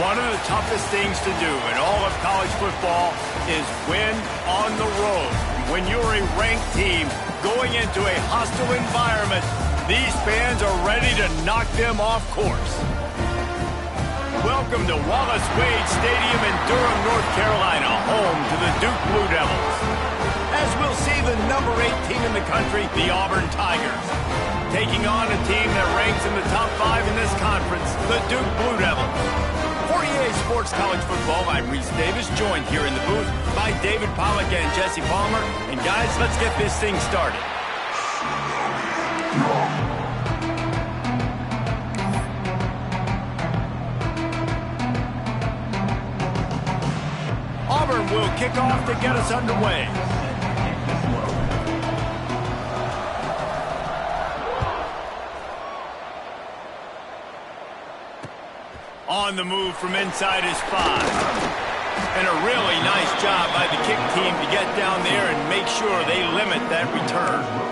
One of the toughest things to do in all of college football is win on the road. When you're a ranked team going into a hostile environment, these fans are ready to knock them off course. Welcome to Wallace Wade Stadium in Durham, North Carolina, home to the Duke Blue Devils. As we'll see the number 8 team in the country, the Auburn Tigers, taking on a team that ranks in the top 5 in this conference, the Duke Blue Devils. For EA Sports College Football, I'm Reese Davis, joined here in the booth by David Pollack and Jesse Palmer. And guys, let's get this thing started. Auburn will kick off to get us underway. On the move from inside his 5. And a really nice job by the kick team to get down there and make sure they limit that return.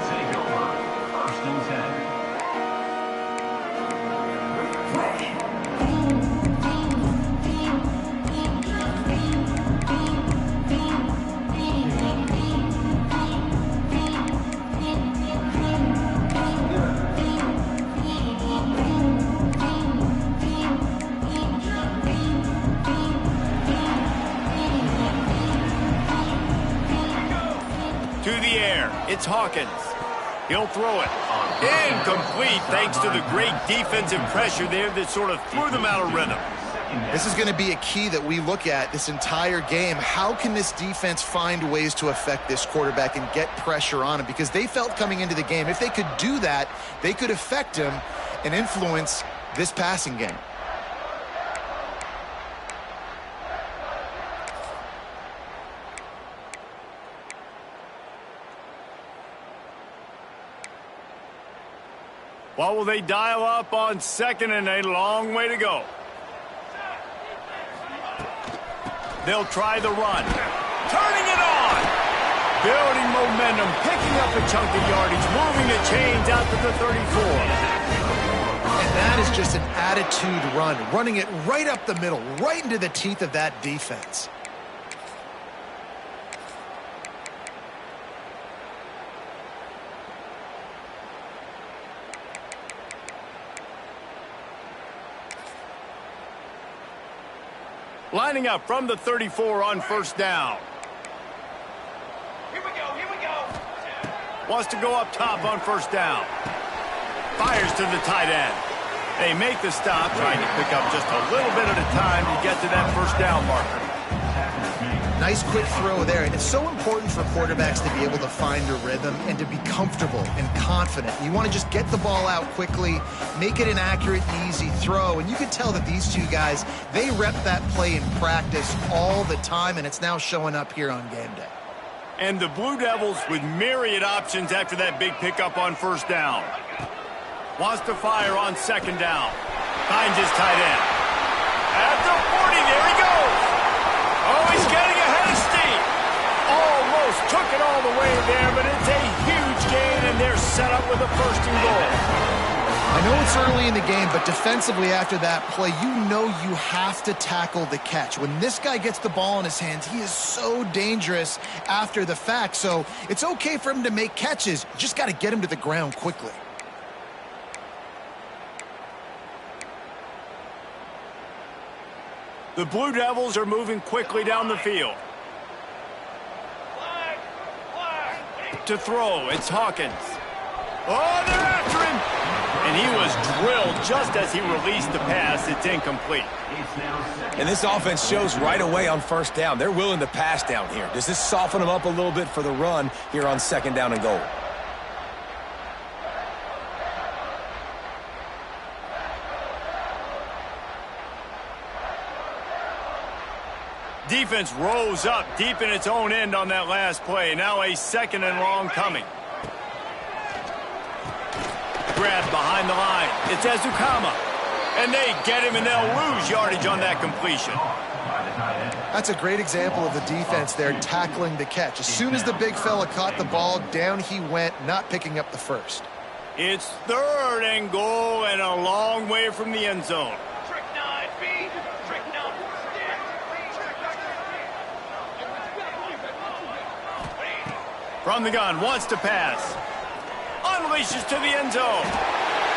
It's Hawkins. He'll throw it. Incomplete thanks to the great defensive pressure there that sort of threw them out of rhythm. This is going to be a key that we look at this entire game. How can this defense find ways to affect this quarterback and get pressure on him? Because they felt coming into the game, if they could do that, they could affect him and influence this passing game. What will they dial up on second and a long way to go? They'll try the run. Turning it on. Building momentum, picking up a chunk of yardage, moving the chains out to the 34. And that is just an attitude run, running it right up the middle, right into the teeth of that defense. Lining up from the 34 on first down. Here we go. Wants to go up top on first down. Fires to the tight end. They make the stop, trying to pick up just a little bit at a time to get to that first down marker. Nice quick throw there, and it's so important for quarterbacks to be able to find a rhythm and to be comfortable and confident. You want to just get the ball out quickly, make it an accurate and easy throw, and you can tell that these two guys, they rep that play in practice all the time, and it's now showing up here on game day. And the Blue Devils with myriad options after that big pickup on first down. Wants to fire on second down. Finds his tight end. At the 40, there he goes. Oh, he's getting ahead of steam. Almost took it all the way there, but it's a huge gain, and they're set up with a first and goal. I know it's early in the game, but defensively after that play, you know you have to tackle the catch. When this guy gets the ball in his hands, he is so dangerous after the fact. So it's okay for him to make catches. You just got to get him to the ground quickly. The Blue Devils are moving quickly down the field. To throw, it's Hawkins. Oh, they're after him! And he was drilled just as he released the pass. It's incomplete. And this offense shows right away on first down. They're willing to pass down here. Does this soften them up a little bit for the run here on second down and goal? Defense rose up deep in its own end on that last play. Now a second and long coming. Grab behind the line. It's Ezukama. And they get him, and they'll lose yardage on that completion. That's a great example of the defense there tackling the catch. As soon as the big fella caught the ball, down he went, not picking up the first. It's third and goal and a long way from the end zone. Trick 9, B. Trick 9. From the gun, wants to pass. Unleashes to the end zone.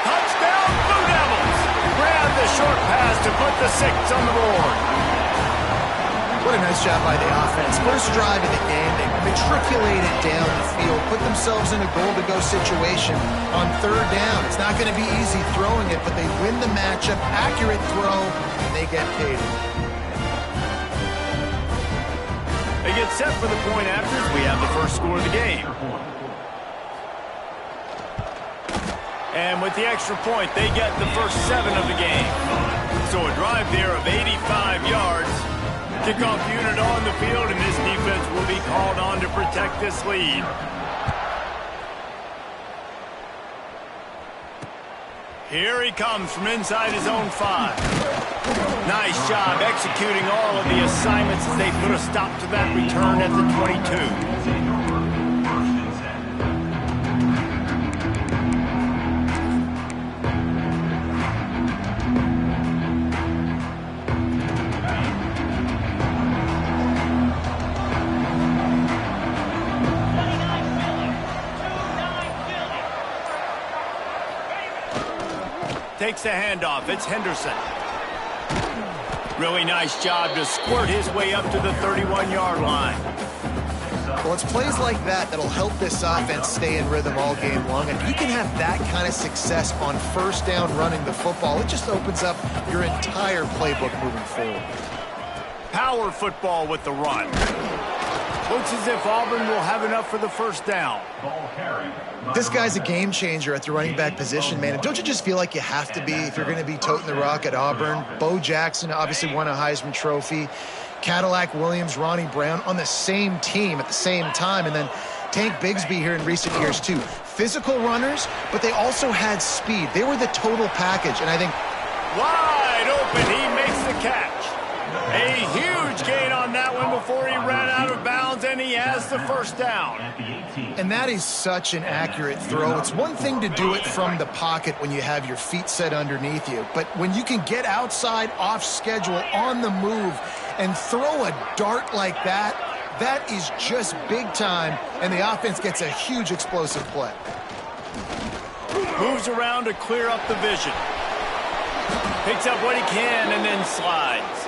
Touchdown, Blue Devils! Grab the short pass to put the 6 on the board. What a nice job by the offense. First drive of the game, they matriculated down the field, put themselves in a goal-to-go situation on third down. It's not going to be easy throwing it, but they win the matchup. Accurate throw, and they get paid. They get set for the point after as we have the first score of the game. And with the extra point, they get the first 7 of the game. So a drive there of 85 yards. Kickoff unit on the field, and this defense will be called on to protect this lead. Here he comes from inside his own 5. Nice job executing all of the assignments as they put a stop to that return at the 22. Takes the handoff. It's Henderson. Really nice job to squirt his way up to the 31-yard line. Well, it's plays like that that'll help this offense stay in rhythm all game long. If you can have that kind of success on first down running the football, it just opens up your entire playbook moving forward. Power football with the run. Looks as if Auburn will have enough for the first down. This guy's a game changer at the running back position, man. And don't you just feel like you have to be if you're going to be toting the rock at Auburn? Bo Jackson obviously won a Heisman Trophy. Cadillac Williams, Ronnie Brown on the same team at the same time. And then Tank Bigsby here in recent years, too. Physical runners, but they also had speed. They were the total package. And I think wide open, he makes the catch. A huge gain on that one before he ran out of bounds, and he has the first down. And that is such an accurate throw. It's one thing to do it from the pocket when you have your feet set underneath you, but when you can get outside, off schedule, on the move, and throw a dart like that, that is just big time, and the offense gets a huge explosive play. Moves around to clear up the vision. Picks up what he can and then slides.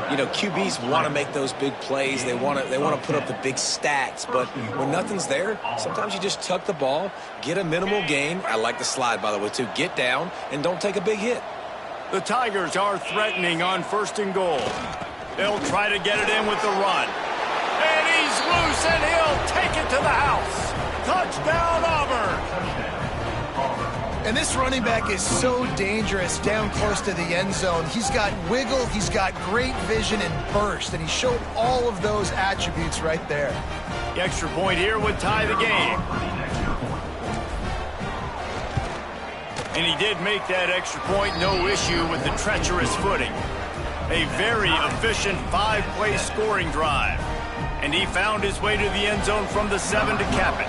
You know, QBs want to make those big plays. They want to put up the big stats. But when nothing's there, sometimes you just tuck the ball, get a minimal gain. I like the slide, by the way, too. Get down and don't take a big hit. The Tigers are threatening on 1st and goal. They'll try to get it in with the run. And he's loose, and he'll take it to the house. Touchdown, Auburn. And this running back is so dangerous down close to the end zone. He's got wiggle, he's got great vision and burst, and he showed all of those attributes right there. The extra point here would tie the game. And he did make that extra point, no issue with the treacherous footing. A very efficient 5-play scoring drive. And he found his way to the end zone from the 7 to cap it.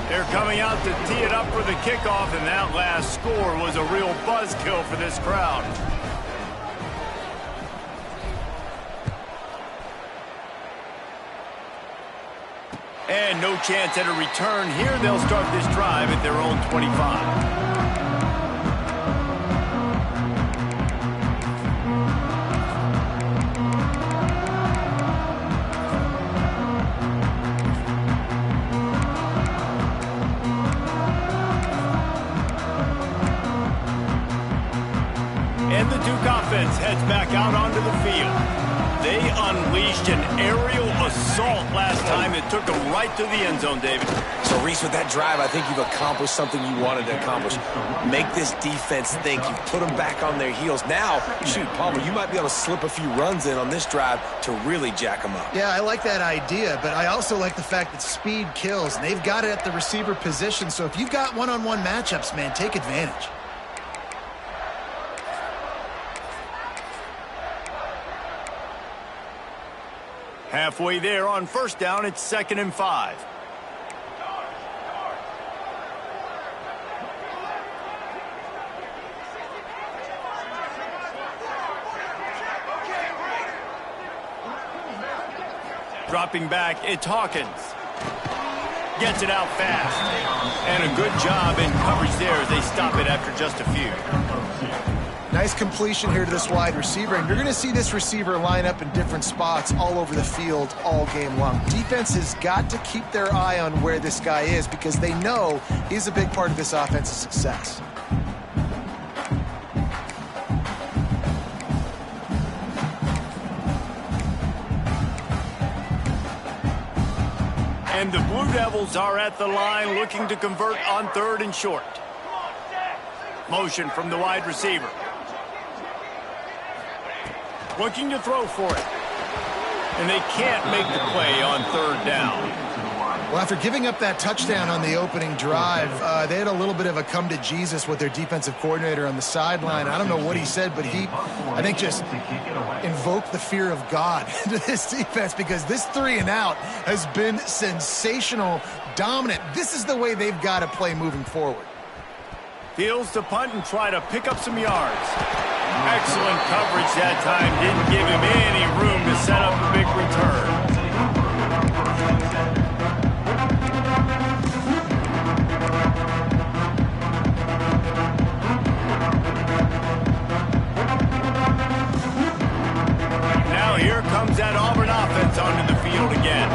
They're coming out to tee it up for the kickoff, and that last score was a real buzzkill for this crowd. And no chance at a return here. They'll start this drive at their own 25. And the Duke offense heads back out onto the field. They unleashed an aerial assault last time that took them right to the end zone, David. So, Reese, with that drive, I think you've accomplished something you wanted to accomplish. Make this defense think. You put them back on their heels. Now, shoot, Palmer, you might be able to slip a few runs in on this drive to really jack them up. Yeah, I like that idea, but I also like the fact that speed kills. And they've got it at the receiver position, so if you've got one-on-one matchups, man, take advantage. Halfway there on 1st down, it's 2nd and 5. Dropping back, it's Hawkins. Gets it out fast. And a good job in coverage there as they stop it after just a few. Nice completion here to this wide receiver, and you're going to see this receiver line up in different spots all over the field all game long. Defense has got to keep their eye on where this guy is because they know he's a big part of this offense's success. And the Blue Devils are at the line looking to convert on 3rd and short. Motion from the wide receiver. Looking to throw for it. And they can't make the play on 3rd down. Well, after giving up that touchdown on the opening drive, they had a little bit of a come to Jesus with their defensive coordinator on the sideline. I don't know what he said, but he, I think, just invoked the fear of God into this defense because this 3 and out has been sensational, dominant. This is the way they've got to play moving forward. Fields to punt and try to pick up some yards. Excellent coverage that time. Didn't give him any room to set up a big return. Now here comes that Auburn offense onto the field again.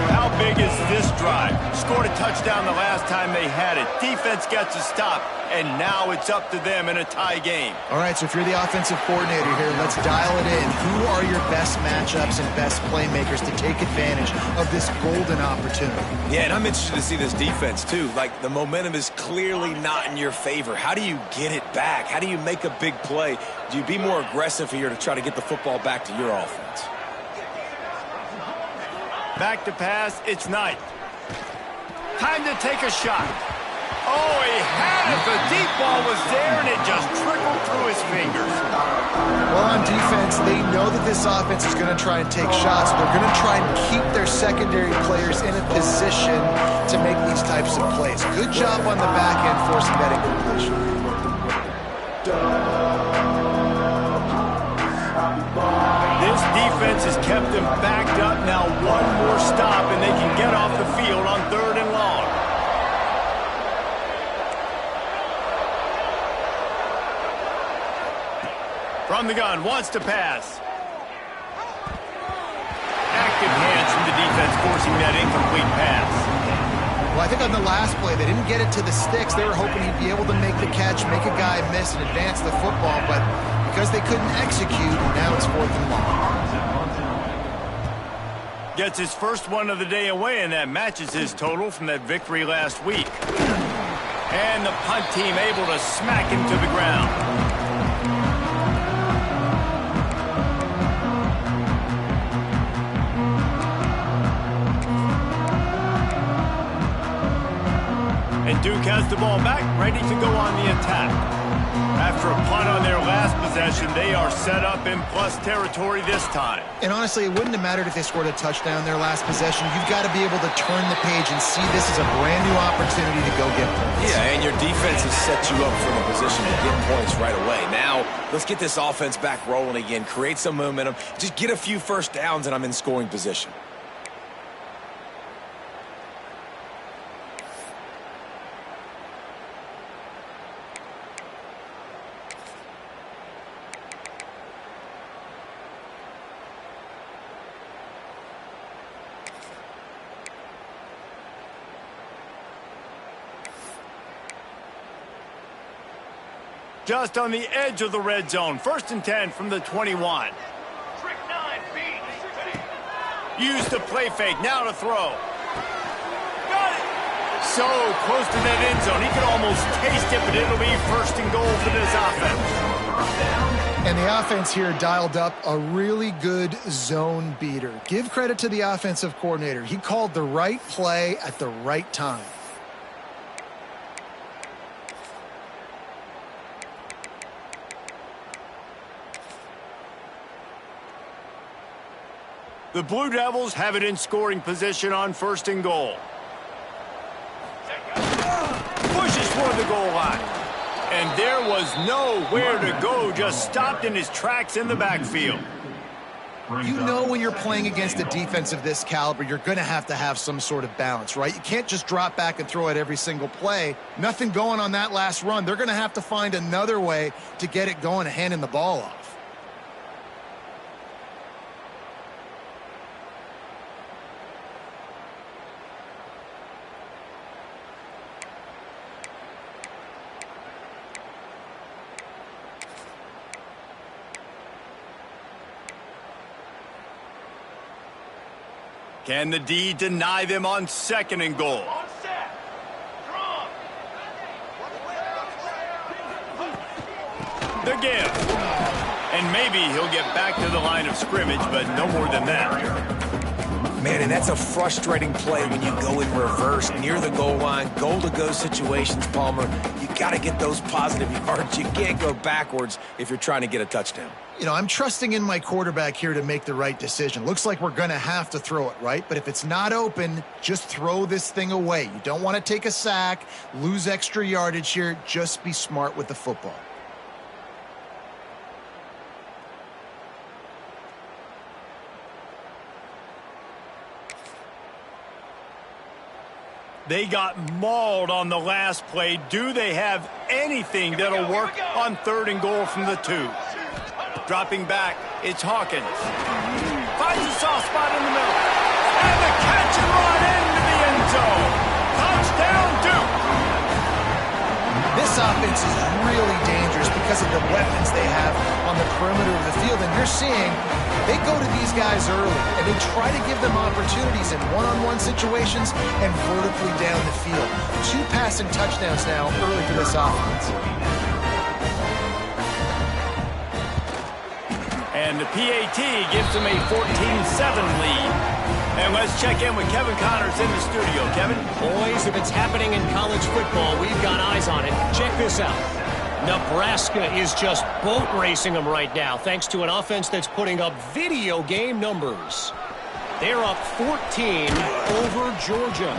How big is this drive? Scored a touchdown the last time they had it. Defense gets a stop, and now it's up to them in a tie game. All right, so if you're the offensive coordinator here, let's dial it in. Who are your best matchups and best playmakers to take advantage of this golden opportunity? Yeah, and I'm interested to see this defense, too. Like, the momentum is clearly not in your favor. How do you get it back? How do you make a big play? Do you be more aggressive here to try to get the football back to your offense? Back to pass, it's Knight. Time to take a shot. Oh, he had it. The deep ball was there, and it just trickled through his fingers. Well, on defense, they know that this offense is going to try and take shots. They're going to try and keep their secondary players in a position to make these types of plays. Good job on the back end forcing that incompletion. This defense has kept them backed up. Now one more stop, and they can get off the field on 3rd and long. From the gun, wants to pass. Active hands from the defense forcing that incomplete pass. Well, I think on the last play, they didn't get it to the sticks. They were hoping he'd be able to make the catch, make a guy miss, and advance the football. But because they couldn't execute, now it's 4th and long. Gets his first one of the day away, and that matches his total from that victory last week. And the punt team able to smack him to the ground. And Duke has the ball back, ready to go on the attack. After a punt on their last possession, they are set up in plus territory this time. And honestly, it wouldn't have mattered if they scored a touchdown their last possession. You've got to be able to turn the page and see this as a brand new opportunity to go get points. Yeah, and your defense has set you up for the position to get points right away. Now, let's get this offense back rolling again, create some momentum, just get a few first downs, and I'm in scoring position. Just on the edge of the red zone. 1st and 10 from the 21. Trick 9, beat. Use the play fake. Now to throw. Got it. So close to that end zone. He could almost taste it, but it'll be 1st and goal for this offense. And the offense here dialed up a really good zone beater. Give credit to the offensive coordinator. He called the right play at the right time. The Blue Devils have it in scoring position on 1st and goal. Pushes toward the goal line. And there was nowhere to go, just stopped in his tracks in the backfield. You know when you're playing against a defense of this caliber, you're going to have some sort of balance, right? You can't just drop back and throw it every single play. Nothing going on that last run. They're going to have to find another way to get it going and handing the ball off. Can the D deny them on 2nd and goal? On set. Draw. The give. And maybe he'll get back to the line of scrimmage, but no more than that. Man, and that's a frustrating play when you go in reverse near the goal line, goal-to-go situations, Palmer. You got to get those positive yards. You can't go backwards if you're trying to get a touchdown. You know, I'm trusting in my quarterback here to make the right decision. Looks like we're going to have to throw it, right? But if it's not open, just throw this thing away. You don't want to take a sack, lose extra yardage here. Just be smart with the football. They got mauled on the last play. Do they have anything that'll work on 3rd and goal from the 2? Dropping back, it's Hawkins. Finds a soft spot in the middle. And the catch and run into the end zone. Touchdown, Duke. This offense is really dangerous because of the weapons they have on the perimeter of the field. And you're seeing they go to these guys early, and they try to give them opportunities in one-on-one situations and vertically down the field. 2 passing touchdowns now early for this offense. And the PAT gives them a 14-7 lead. And let's check in with Kevin Connors in the studio. Kevin? Boys, if it's happening in college football, we've got eyes on it. Check this out. Nebraska is just boat racing them right now, thanks to an offense that's putting up video game numbers. They're up 14 over Georgia.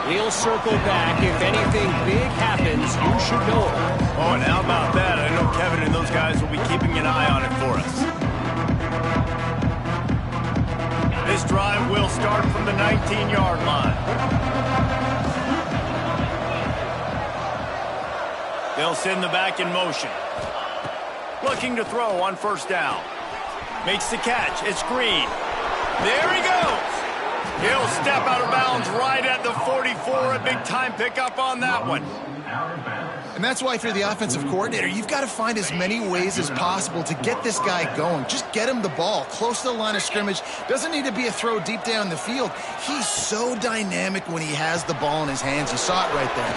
We'll circle back. If anything big happens, you should know about it. Oh, and how about that? I know Kevin and those guys will be keeping an eye on it for us. This drive will start from the 19-yard line. They'll send the back in motion. Looking to throw on 1st down. Makes the catch. It's Green. There he goes. He'll step out of bounds right at the 44. A big-time pickup on that one. And that's why if you're the offensive coordinator, you've got to find as many ways as possible to get this guy going. Just get him the ball close to the line of scrimmage. Doesn't need to be a throw deep down the field. He's so dynamic when he has the ball in his hands. You saw it right there.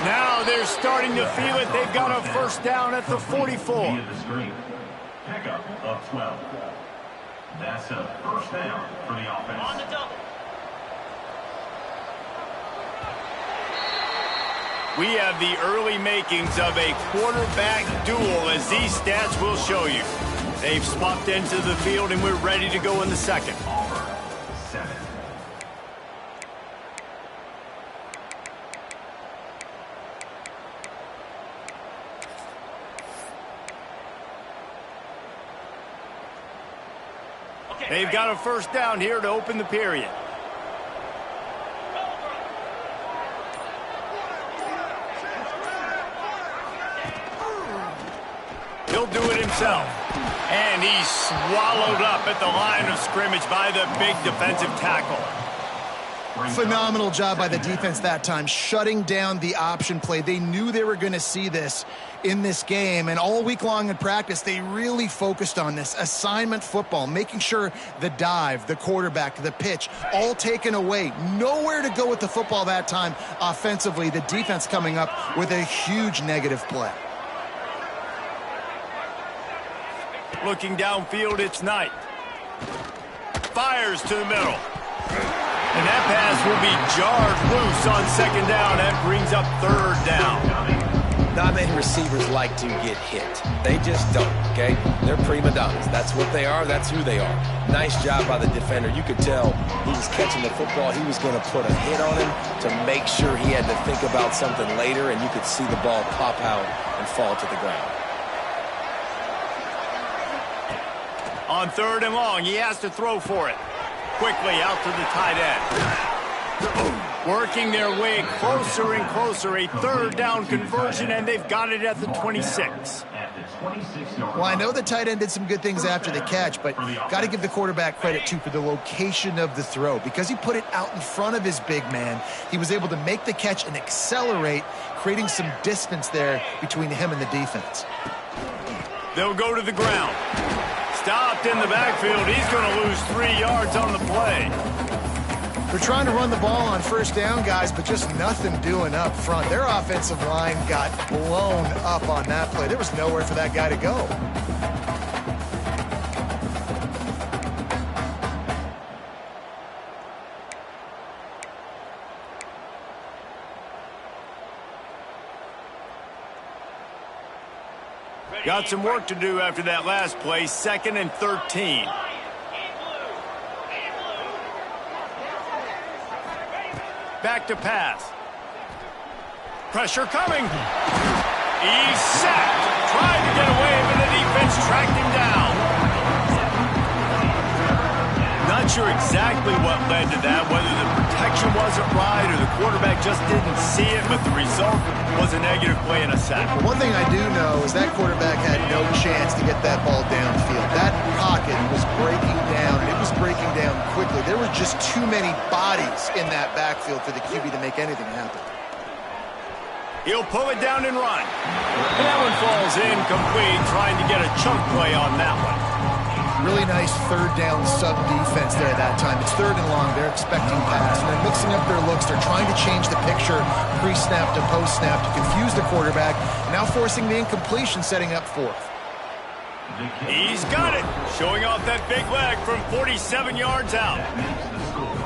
Now they're starting to feel it. They've got a 1st down at the 44. Pickup of 12. That's a 1st down for the offense. On the double. We have the early makings of a quarterback duel, as these stats will show you. They've swapped into the field, and we're ready to go in the 2nd. Auburn, 7. They've got a 1st down here to open the period. He'll do it himself. And he's swallowed up at the line of scrimmage by the big defensive tackle. Phenomenal job by the defense that time, shutting down the option play. They knew they were going to see this in this game, and all week long in practice, they really focused on this assignment football, making sure the dive, the quarterback, the pitch, all taken away. Nowhere to go with the football that time offensively. The defense coming up with a huge negative play. Looking downfield, it's Knight. Fires to the middle. And that pass will be jarred loose on 2nd down. That brings up 3rd down. Not many receivers like to get hit. They just don't, okay? They're prima donnas. That's what they are. That's who they are. Nice job by the defender. You could tell he was catching the football. He was going to put a hit on him to make sure he had to think about something later, and you could see the ball pop out and fall to the ground. On 3rd and long, he has to throw for it. Quickly out to the tight end. Working their way closer and closer. A 3rd down conversion, and they've got it at the 26. Well, I know the tight end did some good things after the catch, but got to give the quarterback credit, too, for the location of the throw. Because he put it out in front of his big man, he was able to make the catch and accelerate, creating some distance there between him and the defense. They'll go to the ground. Stopped in the backfield. He's going to lose 3 yards on the play. They're trying to run the ball on 1st down, guys, but just nothing doing up front. Their offensive line got blown up on that play. There was nowhere for that guy to go. Got some work to do after that last play. 2nd and 13. Back to pass. Pressure coming. He's sacked. Tried to get away, but the defense tracked him down. Not sure exactly what led to that, whether the protection wasn't right or the quarterback just didn't see it, but the result was a negative play and a sack. But one thing I do know is that quarterback had no chance to get that ball downfield. That pocket was breaking down, and it was breaking down quickly. There were just too many bodies in that backfield for the QB to make anything happen. He'll pull it down and run. And that one falls incomplete, trying to get a chunk play on that one. Really nice 3rd down sub defense there that time. It's 3rd and long. They're expecting pass. And they're mixing up their looks. They're trying to change the picture pre-snap to post-snap to confuse the quarterback. Now forcing the incompletion, setting up 4th. He's got it. Showing off that big leg from 47 yards out.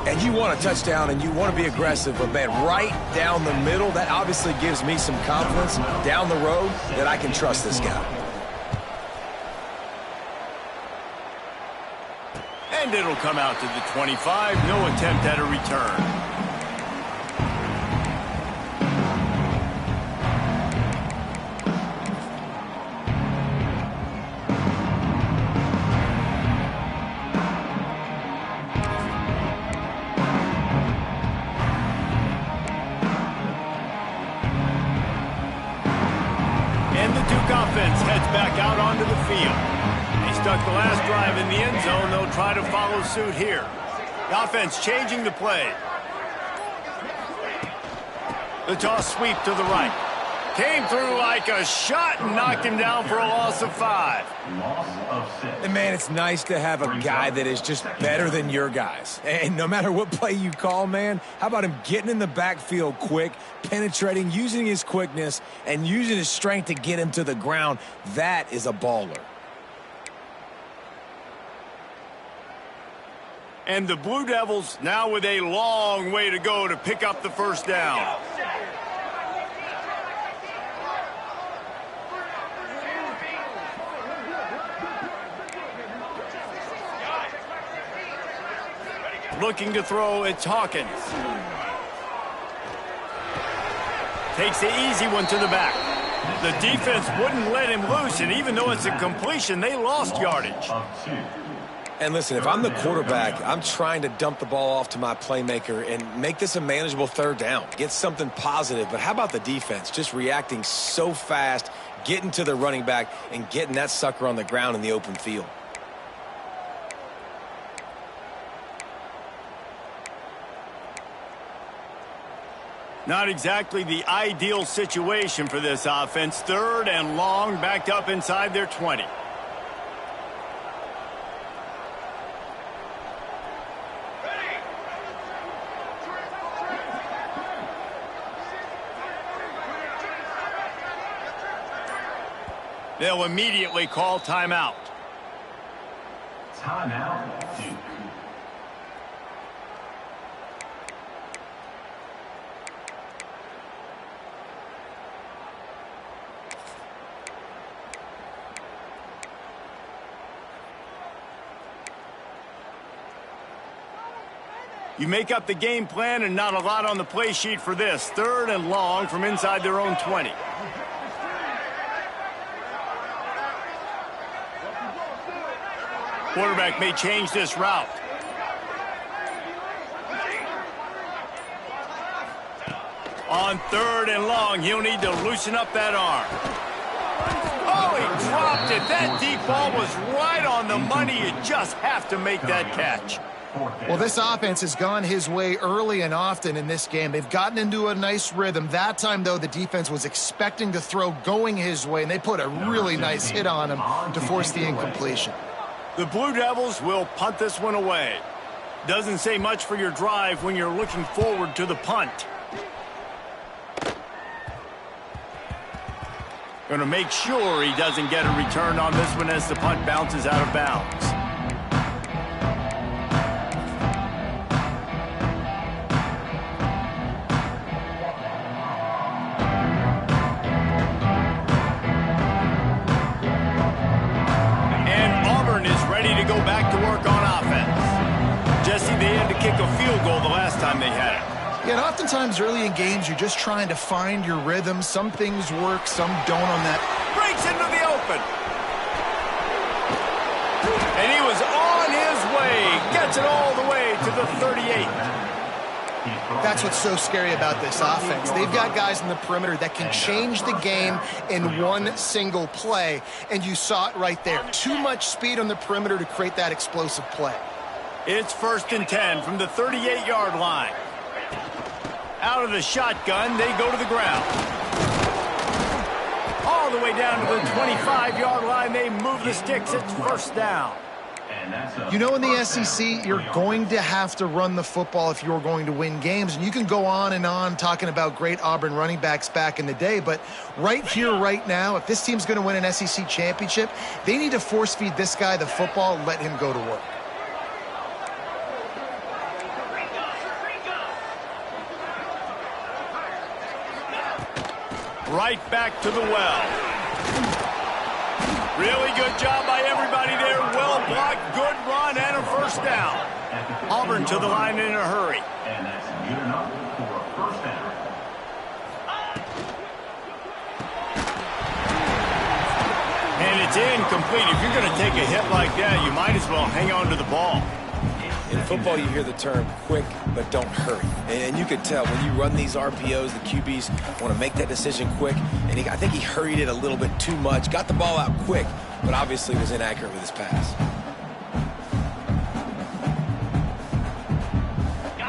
And you want a touchdown and you want to be aggressive, but man, right down the middle, that obviously gives me some confidence down the road that I can trust this guy. And it'll come out to the 25. No attempt at a return. And the Duke offense heads back out onto the field. They stuck the last drive in the end zone. They'll try to follow suit here. The offense changing the play. The toss sweep to the right. Came through like a shot and knocked him down for a loss of 5. And man, it's nice to have a guy that is just better than your guys. And no matter what play you call, man, how about him getting in the backfield quick, penetrating, using his quickness, and using his strength to get him to the ground? That is a baller. And the Blue Devils now with a long way to go to pick up the 1st down. Looking to throw, it's Hawkins. Takes the easy one to the back. The defense wouldn't let him loose, and even though it's a completion, they lost yardage. And listen, if I'm the quarterback, I'm trying to dump the ball off to my playmaker and make this a manageable 3rd down. Get something positive. But how about the defense? Just reacting so fast, getting to the running back, and getting that sucker on the ground in the open field. Not exactly the ideal situation for this offense. 3rd and long, backed up inside their 20. They'll immediately call timeout. Timeout, Duke. You make up the game plan and not a lot on the play sheet for this. 3rd and long from inside their own 20. Quarterback may change this route. On 3rd and long, he'll need to loosen up that arm. Oh, he dropped it. That deep ball was right on the money. You just have to make that catch. Well, this offense has gone his way early and often in this game. They've gotten into a nice rhythm. That time, though, the defense was expecting to throw going his way, and they put a really nice hit on him to force the incompletion. The Blue Devils will punt this one away. Doesn't say much for your drive when you're looking forward to the punt. Going to make sure he doesn't get a return on this one as the punt bounces out of bounds. And Auburn is ready to go back to work on offense. Jesse, they had to kick a field goal the last time they had it. Yeah, and oftentimes early in games, you're just trying to find your rhythm. Some things work, some don't on that. Breaks into the open. And he was on his way. Gets it all the way to the 38. That's what's so scary about this offense. They've got guys in the perimeter that can change the game in one single play, and you saw it right there. Too much speed on the perimeter to create that explosive play. It's 1st and 10 from the 38-yard line. Out of the shotgun, they go to the ground. All the way down to the 25-yard line, they move the sticks. It's 1st down. You know, in the SEC, you're going to have to run the football if you're going to win games. And you can go on and on talking about great Auburn running backs back in the day. But right here, right now, if this team's going to win an SEC championship, they need to force feed this guy the football and let him go to work. Right back to the well. Really good job by everybody there. Well blocked, good run, and a 1st down. Auburn to the line in a hurry. And that's good enough for a 1st down. And it's incomplete. If you're going to take a hit like that, you might as well hang on to the ball. In football, you hear the term quick, but don't hurry. And you can tell when you run these RPOs, the QBs want to make that decision quick. And I think he hurried it a little bit too much. Got the ball out quick, but obviously was inaccurate with his pass.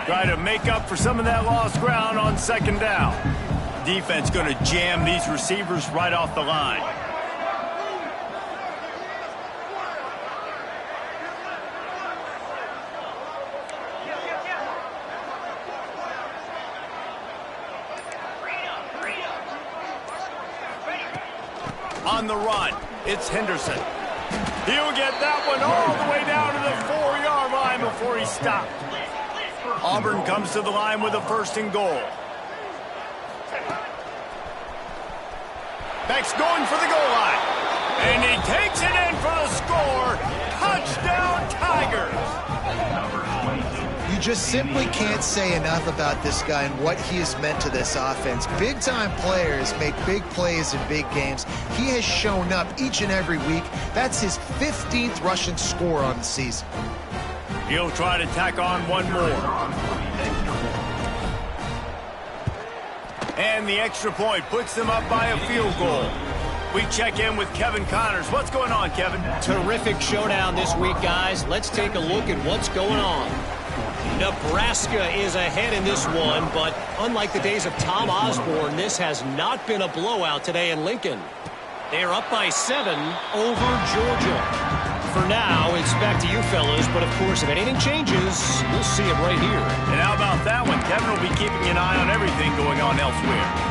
Try to make up for some of that lost ground on 2nd down. Defense going to jam these receivers right off the line. On the run, it's Henderson. He'll get that one all the way down to the 4-yard line before he stopped. Auburn comes to the line with a 1st and goal. Beck's going for the goal line. And he takes it in for the score. Touchdown, Tigers. You just simply can't say enough about this guy and what he has meant to this offense. Big-time players make big plays in big games. He has shown up each and every week. That's his 15th rushing score on the season. He'll try to tack on one more. And the extra point puts them up by a field goal. We check in with Kevin Connors. What's going on, Kevin? Terrific showdown this week, guys. Let's take a look at what's going on. Nebraska is ahead in this one, but unlike the days of Tom Osborne, this has not been a blowout today in Lincoln. They're up by 7 over Georgia. For now, it's back to you fellas, but of course, if anything changes, we'll see it right here. And how about that one? Kevin will be keeping an eye on everything going on elsewhere.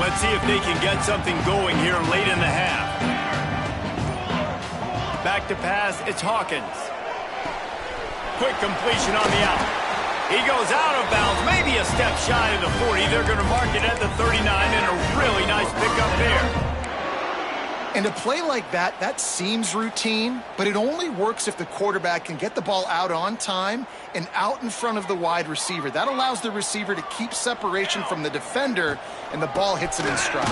Let's see if they can get something going here late in the half. Back to pass, it's Hawkins. Quick completion on the out. He goes out of bounds, maybe a step shy of the 40. They're going to mark it at the 39, and a really nice pickup there. And a play like that, that seems routine, but it only works if the quarterback can get the ball out on time and out in front of the wide receiver. That allows the receiver to keep separation from the defender, and the ball hits him in stride.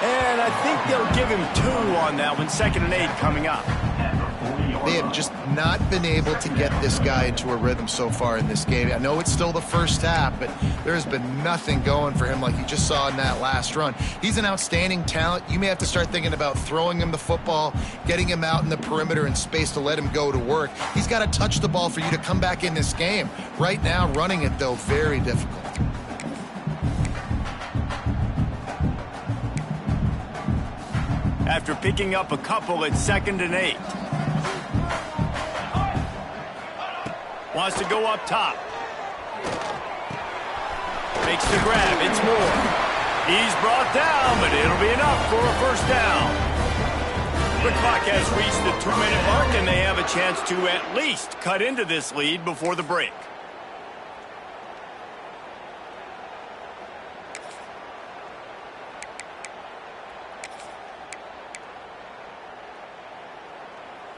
And I think they'll give him 2 on that one, 2nd and 8 coming up. They have just not been able to get this guy into a rhythm so far in this game. I know it's still the first half, but there has been nothing going for him like you just saw in that last run. He's an outstanding talent. You may have to start thinking about throwing him the football, getting him out in the perimeter in space to let him go to work. He's got to touch the ball for you to come back in this game. Right now, running it, though, very difficult. After picking up a couple at 2nd and 8. Wants to go up top. Makes the grab. It's Moore. He's brought down, but it'll be enough for a first down. The clock has reached the 2-minute mark, and they have a chance to at least cut into this lead before the break.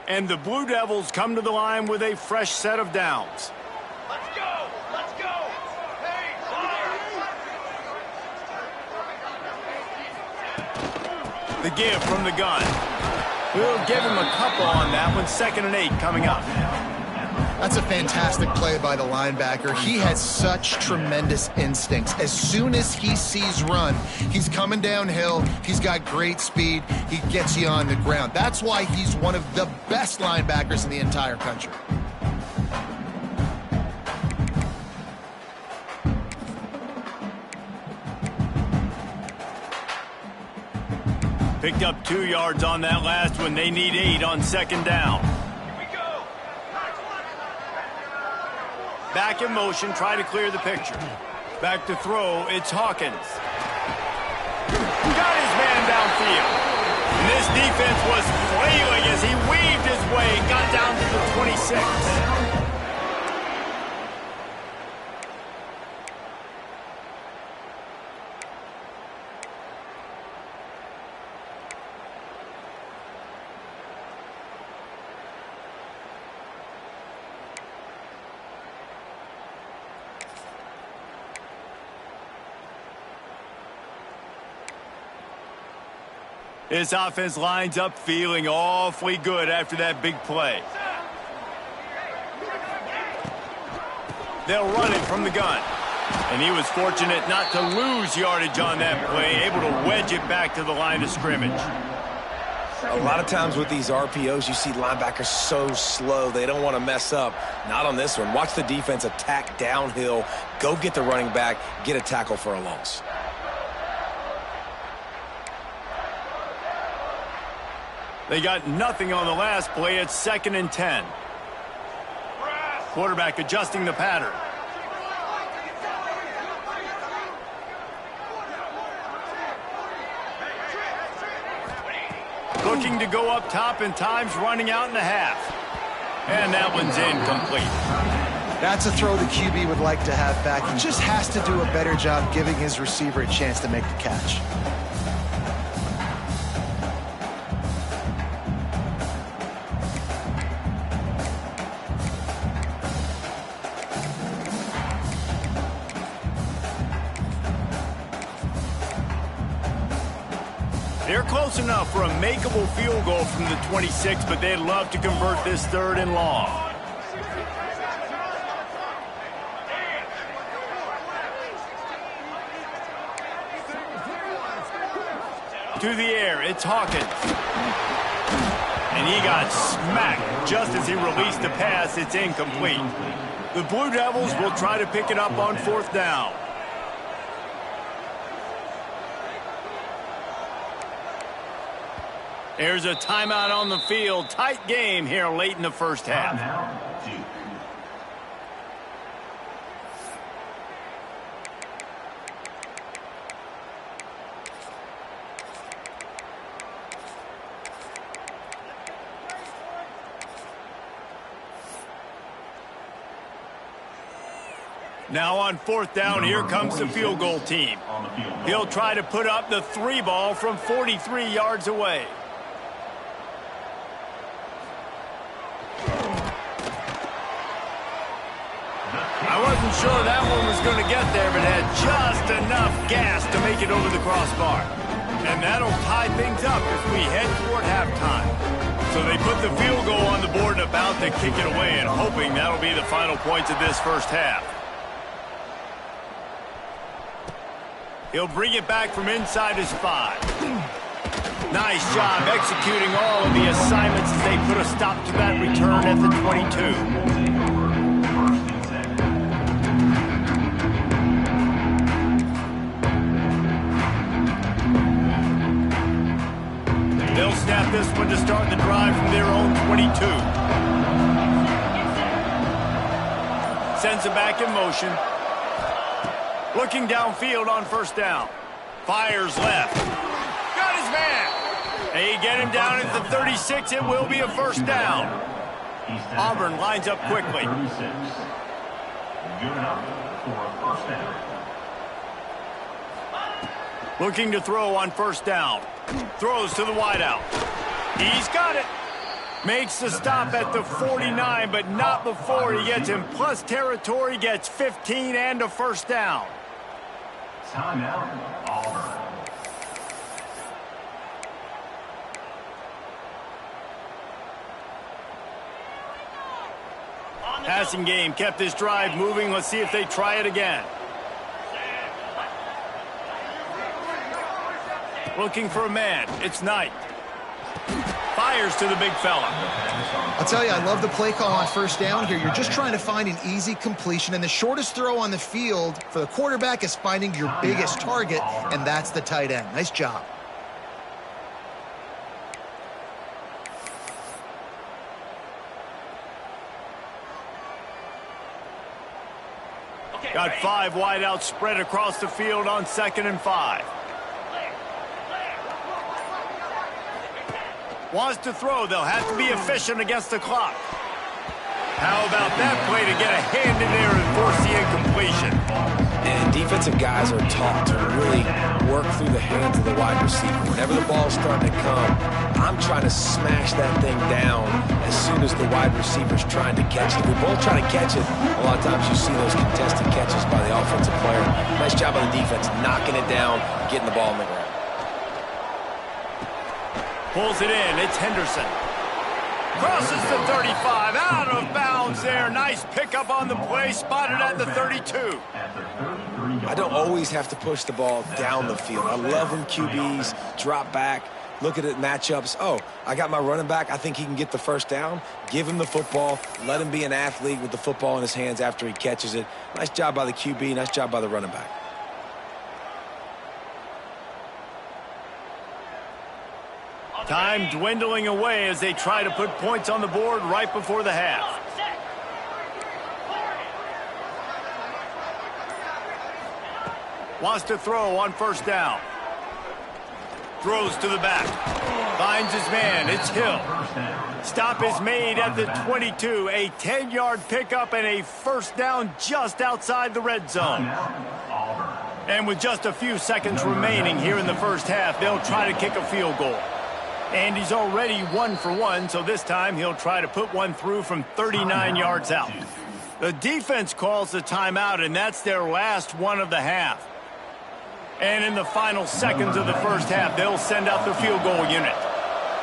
And the Blue Devils come to the line with a fresh set of downs. Let's go! Let's go! Hey, The give from the gun. We'll give him a couple on that one. 2nd and 8 coming up. That's a fantastic play by the linebacker. He has such tremendous instincts. As soon as he sees run, he's coming downhill. He's got great speed. He gets you on the ground. That's why he's one of the best linebackers in the entire country. Picked up 2 yards on that last one. They need 8 on 2nd down. Back in motion, try to clear the picture. Back to throw, it's Hawkins. Got his man downfield. And this defense was flailing as he weaved his way, got down to the 26. This offense lines up feeling awfully good after that big play. They'll run it from the gun. And he was fortunate not to lose yardage on that play, able to wedge it back to the line of scrimmage. A lot of times with these RPOs, you see linebackers so slow, they don't want to mess up. Not on this one. Watch the defense attack downhill, go get the running back, get a tackle for a loss. They got nothing on the last play. It's 2nd and 10. Quarterback adjusting the pattern. Looking to go up top, and time's running out in the half. And that one's incomplete. That's a throw the QB would like to have back. He just has to do a better job giving his receiver a chance to make the catch. They're close enough for a makeable field goal from the 26, but they'd love to convert this 3rd and long. To the air, it's Hawkins. And he got smacked just as he released the pass. It's incomplete. The Blue Devils will try to pick it up on 4th down. There's a timeout on the field. Tight game here late in the first half. Now on fourth down, here comes the field goal team. He'll try to put up the 3 ball from 43 yards away. I wasn't sure that one was going to get there, but had just enough gas to make it over the crossbar. And that'll tie things up as we head toward halftime. So they put the field goal on the board and about to kick it away, and hoping that'll be the final points of this first half. He'll bring it back from inside his 5. Nice job executing all of the assignments as they put a stop to that return at the 22. They'll snap this one to start the drive from their own 22. Sends it back in motion. Looking downfield on first down. Fires left. Got his man. They get him down at the 36. It will be a first down. Auburn lines up quickly. Good enough for a first down. Looking to throw on first down. Throws to the wideout. He's got it. Makes the stop at the 49, but not before he gets in plus territory, gets 15 and a first down. Timeout, Auburn. Passing game kept this drive moving. Let's see if they try it again. Looking for a man. It's Knight. Fires to the big fella. I'll tell you, I love the play call on first down here. You're just trying to find an easy completion, and the shortest throw on the field for the quarterback is finding your biggest target, and that's the tight end. Nice job. Got 5 wideouts spread across the field on 2nd and 5. Wants to throw. They'll have to be efficient against the clock. How about that play to get a hand in there and force the incompletion? And defensive guys are taught to really work through the hands of the wide receiver. Whenever the ball's starting to come, I'm trying to smash that thing down as soon as the wide receiver's trying to catch it. We both try to catch it. A lot of times you see those contested catches by the offensive player. Nice job on the defense, knocking it down, getting the ball on the ground. Pulls it in. It's Henderson. Crosses the 35. Out of bounds there. Nice pickup on the play. Spotted at the 32. I don't always have to push the ball down the field. I love when QBs drop back, look at it, matchups. Oh, I got my running back. I think he can get the first down. Give him the football. Let him be an athlete with the football in his hands after he catches it. Nice job by the QB. Nice job by the running back. Time dwindling away as they try to put points on the board right before the half. Wants to throw on first down. Throws to the back. Finds his man. It's Hill. Stop is made at the 22. A 10-yard pickup and a first down just outside the red zone. And with just a few seconds remaining here in the first half, they'll try to kick a field goal. And he's already 1 for 1, so this time he'll try to put one through from 39 yards out. The defense calls the timeout, and that's their last one of the half. And in the final seconds of the first half, they'll send out the field goal unit.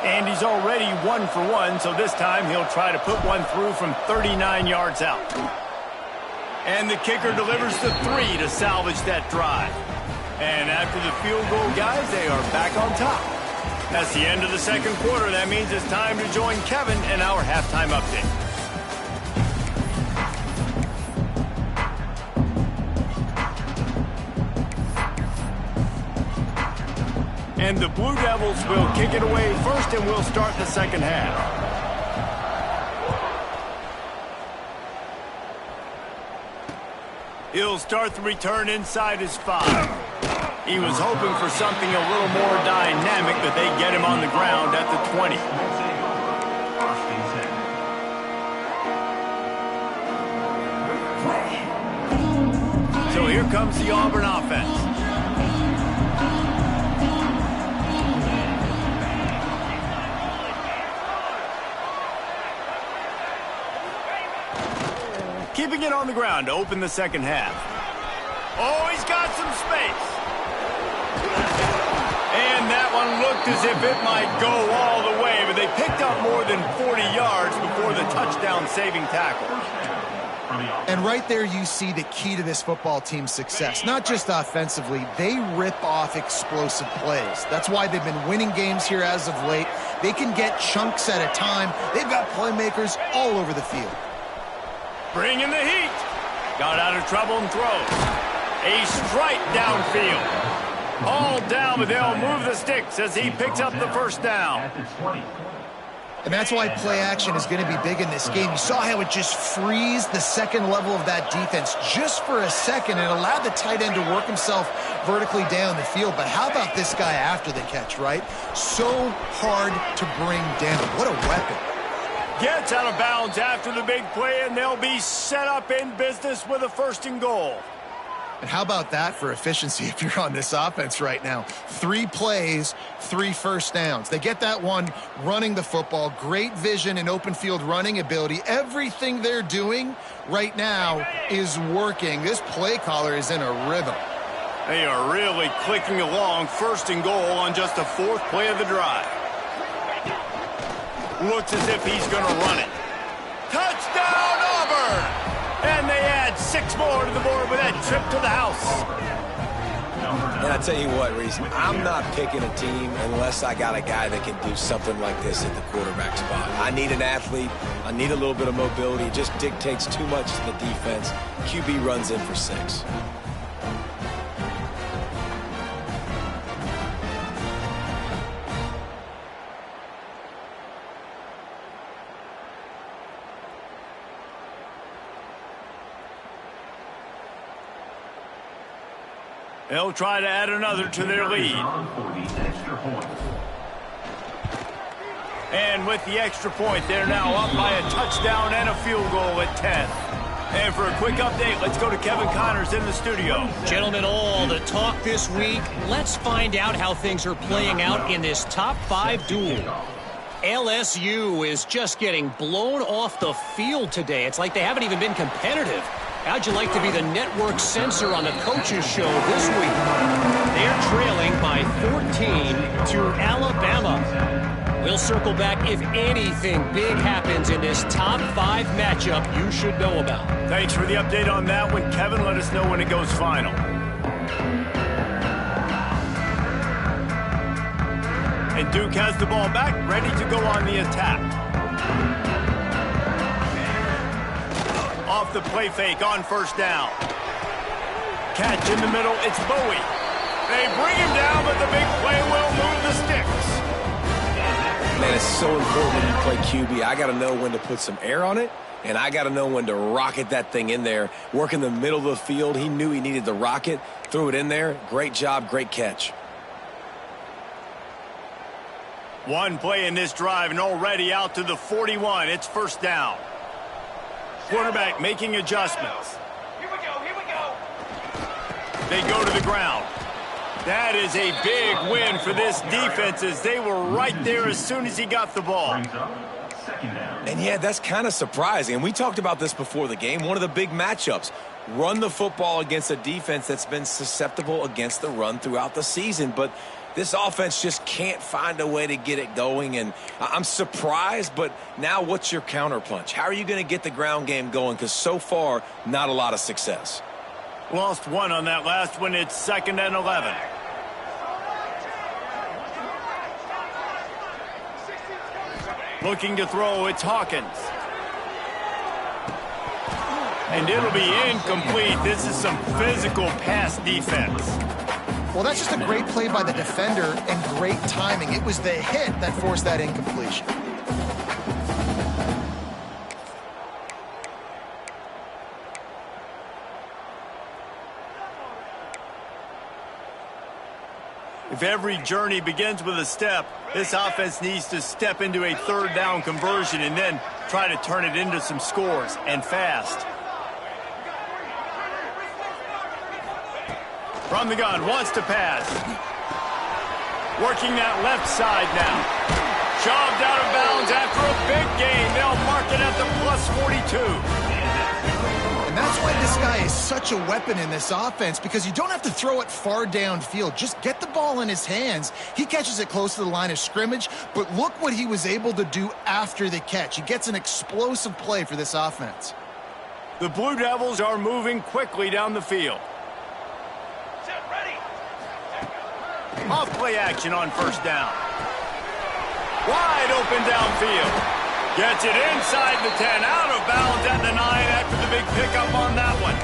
And he's already 1 for 1, so this time he'll try to put one through from 39 yards out. And the kicker delivers the 3 to salvage that drive. And after the field goal, guys, they are back on top. That's the end of the second quarter. That means it's time to join Kevin in our halftime update. And the Blue Devils will kick it away first, and we'll start the second half. He'll start the return inside his 5. He was hoping for something a little more dynamic, but they get him on the ground at the 20. here comes the Auburn offense. Keeping it on the ground to open the second half. Oh, he's got some space. And that one looked as if it might go all the way, but they picked up more than 40 yards before the touchdown-saving tackle. And right there you see the key to this football team's success. Not just offensively, they rip off explosive plays. That's why they've been winning games here as of late. They can get chunks at a time. They've got playmakers all over the field. Bringing the heat. Got out of trouble and throws. A strike downfield. All down, but they'll move the sticks as he picks up the first down. And that's why play action is going to be big in this game. You saw how it just frees the second level of that defense just for a second and allowed the tight end to work himself vertically down the field. But how about this guy after the catch, right? So hard to bring down. What a weapon. Gets out of bounds after the big play, and they'll be set up in business with a 1st and goal. And how about that for efficiency if you're on this offense right now? 3 plays, 3 first downs. They get that one running the football. Great vision and open field running ability. Everything they're doing right now is working. This play caller is in a rhythm. They are really clicking along. 1st and goal on just the 4th play of the drive. Looks as if he's going to run it. Touchdown, Auburn! And they add 6 more to the board with that trip to the house. And I tell you what, Reese, I'm not picking a team unless I got a guy that can do something like this at the quarterback spot. I need an athlete. I need a little bit of mobility. It just dictates too much to the defense. QB runs in for 6. They'll try to add another to their lead. And with the extra point, they're now up by a touchdown and a field goal at 10. And for a quick update, let's go to Kevin Connors in the studio. Gentlemen, all the talk this week. Let's find out how things are playing out in this top 5 duel. LSU is just getting blown off the field today. It's like they haven't even been competitive. How'd you like to be the network censor on the coaches show this week? They're trailing by 14 to Alabama. We'll circle back if anything big happens in this top 5 matchup you should know about. Thanks for the update on that one, Kevin. Let us know when it goes final. And Duke has the ball back, ready to go on the attack. Off the play fake on 1st down. Catch in the middle, it's Bowie. They bring him down, but the big play will move the sticks. Man, it's so important when you play QB. I got to know when to put some air on it, and I got to know when to rocket that thing in there. Work in the middle of the field. He knew he needed the rocket. Threw it in there. Great job, great catch. One play in this drive, and already out to the 41. It's 1st down. Quarterback making adjustments. Here we go. They go to the ground. That is a big win for this defense as they were right there as soon as he got the ball. And yeah, that's kind of surprising. And we talked about this before the game. One of the big matchups. Run the football against a defense that's been susceptible against the run throughout the season. But this offense just can't find a way to get it going, and I'm surprised, but now what's your counterpunch? How are you going to get the ground game going? Because so far, not a lot of success. Lost 1 on that last one. It's 2nd and 11. Looking to throw, it's Hawkins. And it'll be incomplete. This is some physical pass defense. Well, that's just a great play by the defender and great timing. It was the hit that forced that incompletion. If every journey begins with a step, this offense needs to step into a 3rd down conversion and then try to turn it into some scores, and fast. From the gun, wants to pass. Working that left side now. Shoved out of bounds after a big gain. They'll mark it at the +42. And that's why this guy is such a weapon in this offense, because you don't have to throw it far downfield. Just get the ball in his hands. He catches it close to the line of scrimmage, but look what he was able to do after the catch. He gets an explosive play for this offense. The Blue Devils are moving quickly down the field. Off play action on first down. Wide open downfield. Gets it inside the 10, out of bounds at the 9 after the big pickup on that one.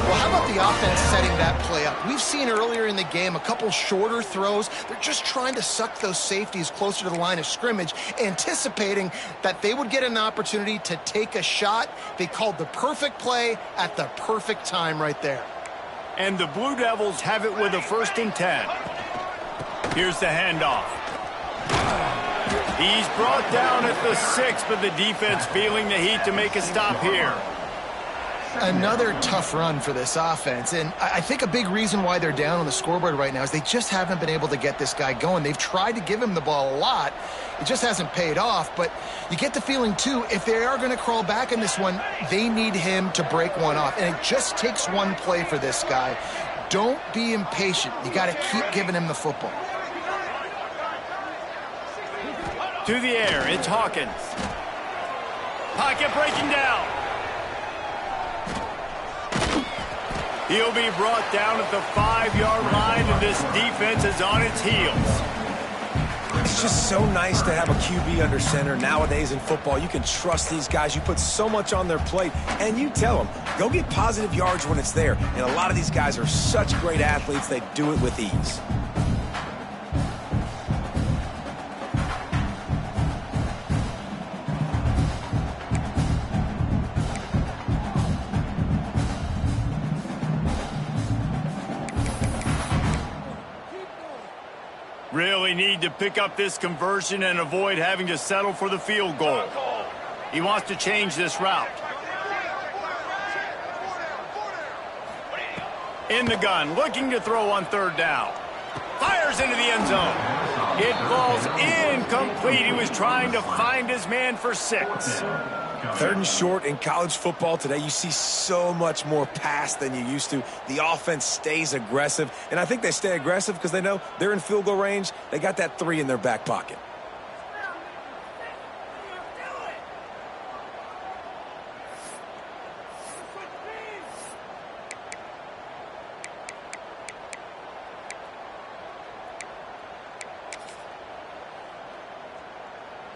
Well, how about the offense setting that play up? We've seen earlier in the game a couple shorter throws. They're just trying to suck those safeties closer to the line of scrimmage, anticipating that they would get an opportunity to take a shot. They called the perfect play at the perfect time right there. And the Blue Devils have it with a 1st and 10. Here's the handoff. He's brought down at the 6, but the defense feeling the heat to make a stop here. Another tough run for this offense, and I think a big reason why they're down on the scoreboard right now is they just haven't been able to get this guy going. They've tried to give him the ball a lot. It just hasn't paid off, but you get the feeling, too, if they are going to crawl back in this one, they need him to break one off, and it just takes one play for this guy. Don't be impatient. You got to keep giving him the football. To the air, it's Hawkins. Pocket breaking down. He'll be brought down at the 5-yard line, and this defense is on its heels. It's just so nice to have a QB under center. Nowadays in football, you can trust these guys. You put so much on their plate, and you tell them, go get positive yards when it's there. And a lot of these guys are such great athletes, they do it with ease. Really need to pick up this conversion and avoid having to settle for the field goal. He wants to change this route. In the gun, looking to throw on 3rd down. Fires into the end zone. It falls incomplete. He was trying to find his man for 6. 3rd and short in college football today, you see so much more pass than you used to. The offense stays aggressive, and I think they stay aggressive because they know they're in field goal range. They got that 3 in their back pocket.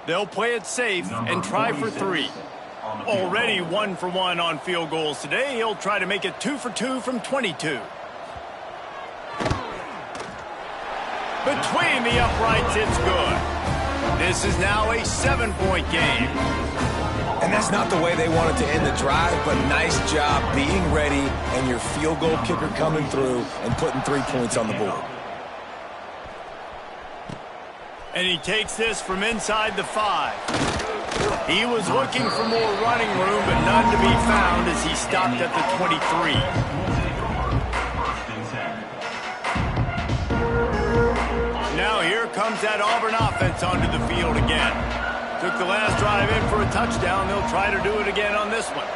They'll play it safe and try for 3. Already 1 for 1 on field goals today. He'll try to make it 2 for 2 from 22. Between the uprights, it's good. This is now a 7-point game. And that's not the way they wanted to end the drive, but nice job being ready and your field goal kicker coming through and putting 3 points on the board. And he takes this from inside the 5. He was looking for more running room, but none to be found as he stopped at the 23. Now here comes that Auburn offense onto the field again. Took the last drive in for a touchdown. They'll try to do it again on this one.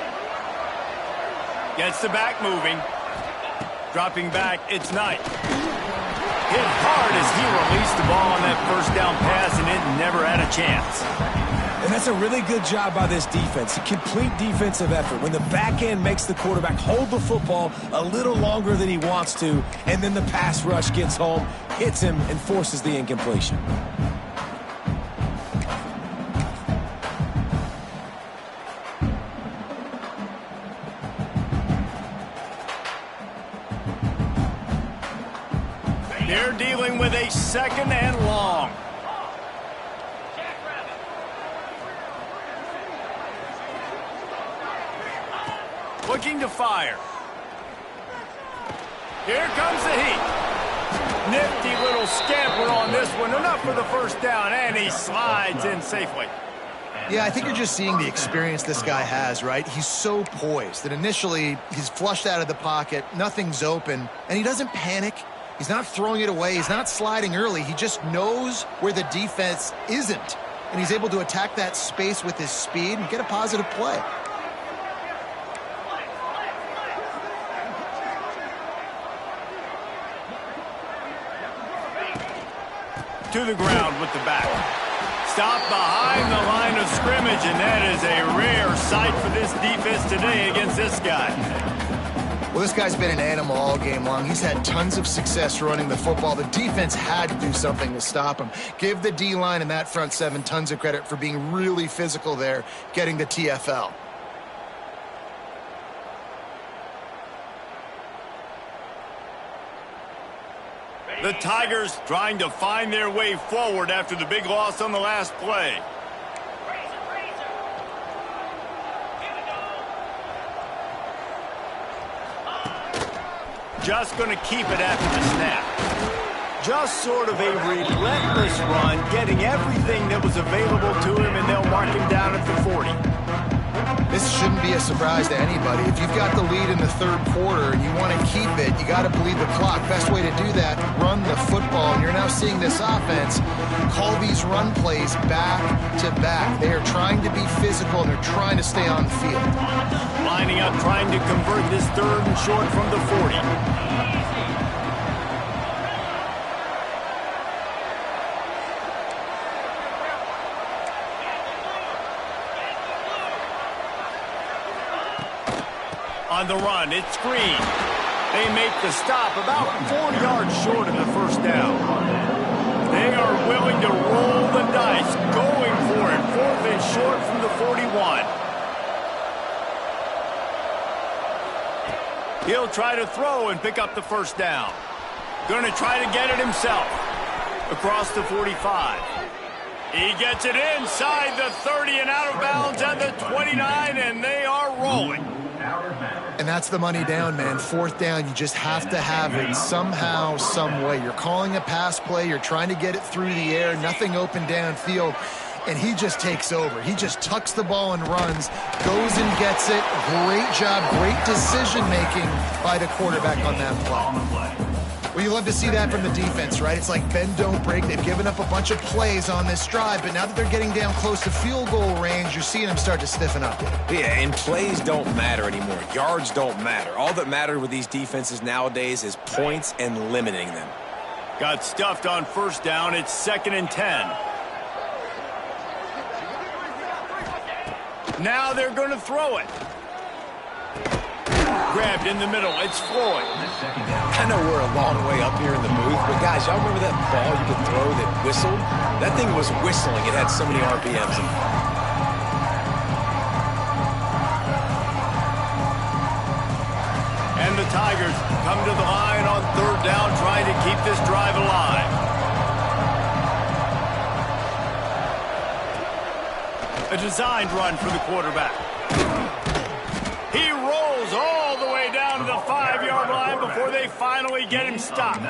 Gets the back moving. Dropping back, it's Knight. Hit hard as he released the ball on that 1st down pass, and it never had a chance. And that's a really good job by this defense. A complete defensive effort. When the back end makes the quarterback hold the football a little longer than he wants to, and then the pass rush gets home, hits him, and forces the incompletion. They're dealing with a 2nd and long. Looking to fire. Here comes the heat. Nifty little scamper on this one. Enough for the 1st down, and he slides in safely. Yeah, I think you're just seeing the experience this guy has, right? He's so poised that initially he's flushed out of the pocket, nothing's open, and he doesn't panic. He's not throwing it away. He's not sliding early. He just knows where the defense isn't, and he's able to attack that space with his speed and get a positive play. To the ground with the back. Stopped behind the line of scrimmage, and that is a rare sight for this defense today against this guy. Well, this guy's been an animal all game long. He's had tons of success running the football. The defense had to do something to stop him. Give the D-line and that front seven tons of credit for being really physical there, getting the TFL. The Tigers trying to find their way forward after the big loss on the last play. Just going to keep it after the snap. Just sort of a relentless run, getting everything that was available to him, and they'll mark him down at the 40. This shouldn't be a surprise to anybody. If you've got the lead in the third quarter and you want to keep it, you got to bleed the clock. Best way to do that, run the football. And you're now seeing this offense call these run plays back to back. They are trying to be physical, and they're trying to stay on the field. Lining up, trying to convert this third and short from the 40. On the run, it's Green. They make the stop about 4 yards short of the first down. They are willing to roll the dice, going for it. 4th and short from the 41. He'll try to throw and pick up the first down. Going to try to get it himself. Across the 45. He gets it inside the 30 and out of bounds at the 29, and they are rolling. And that's the money down, man. 4th down, you just have to have it somehow, some way. You're calling a pass play. You're trying to get it through the air. Nothing open downfield. And he just takes over. He just tucks the ball and runs, goes and gets it. Great job, great decision-making by the quarterback on that play. Well, you love to see that from the defense, right? It's like bend, don't break. They've given up a bunch of plays on this drive, but now that they're getting down close to field goal range, you're seeing them start to stiffen up. Yeah, and plays don't matter anymore. Yards don't matter. All that matters with these defenses nowadays is points and limiting them. Got stuffed on first down. It's 2nd and 10. Now they're going to throw it. Grabbed in the middle. It's Floyd. I know we're a long way up here in the booth, but guys, y'all remember that ball you could throw that whistled? That thing was whistling. It had so many RPMs in it. And the Tigers come to the line on 3rd down, trying to keep this drive alive. A designed run for the quarterback. He rolls all the way down to the 5-yard line before they finally get him stopped.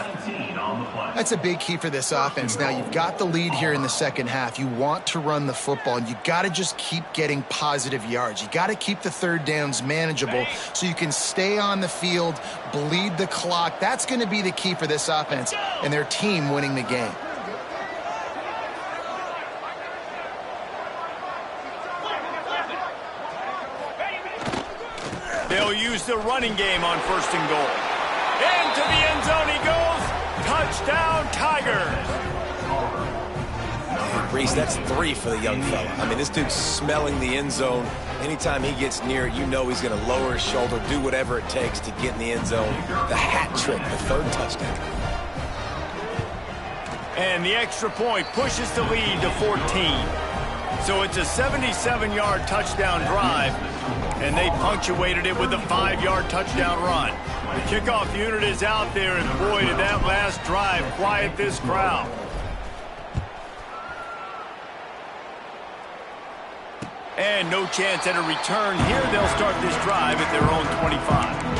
That's a big key for this offense. Now, you've got the lead here in the second half. You want to run the football, and you got to just keep getting positive yards. You got to keep the 3rd downs manageable so you can stay on the field, bleed the clock. That's going to be the key for this offense and their team winning the game. They'll use the running game on 1st and goal. Into the end zone he goes. Touchdown, Tigers. Reese, that's 3 for the young fella. I mean, this dude's smelling the end zone. Anytime he gets near it, you know he's going to lower his shoulder, do whatever it takes to get in the end zone. The hat trick, the 3rd touchdown. And the extra point pushes the lead to 14. So it's a 77-yard touchdown drive, and they punctuated it with a 5-yard touchdown run. The kickoff unit is out there, and boy, did that last drive quiet this crowd. And no chance at a return here. They'll start this drive at their own 25.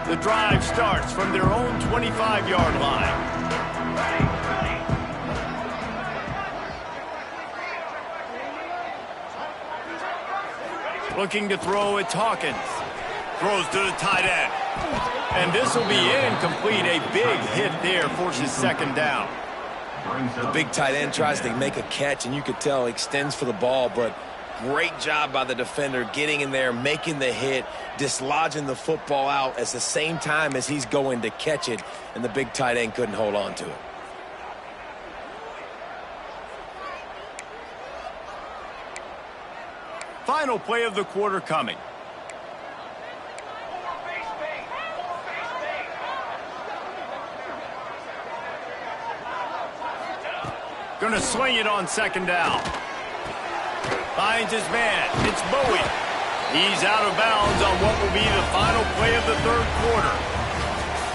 The drive starts from their own 25-yard line. Looking to throw, it's Hawkins. Throws to the tight end. And this will be incomplete. A big hit there forces second down. The big tight end tries to make a catch, and you could tell he extends for the ball, but great job by the defender getting in there, making the hit, dislodging the football out at the same time as he's going to catch it, and the big tight end couldn't hold on to it. Final play of the quarter coming. Gonna swing it on second down. Finds his man. It's Bowie. He's out of bounds on what will be the final play of the third quarter.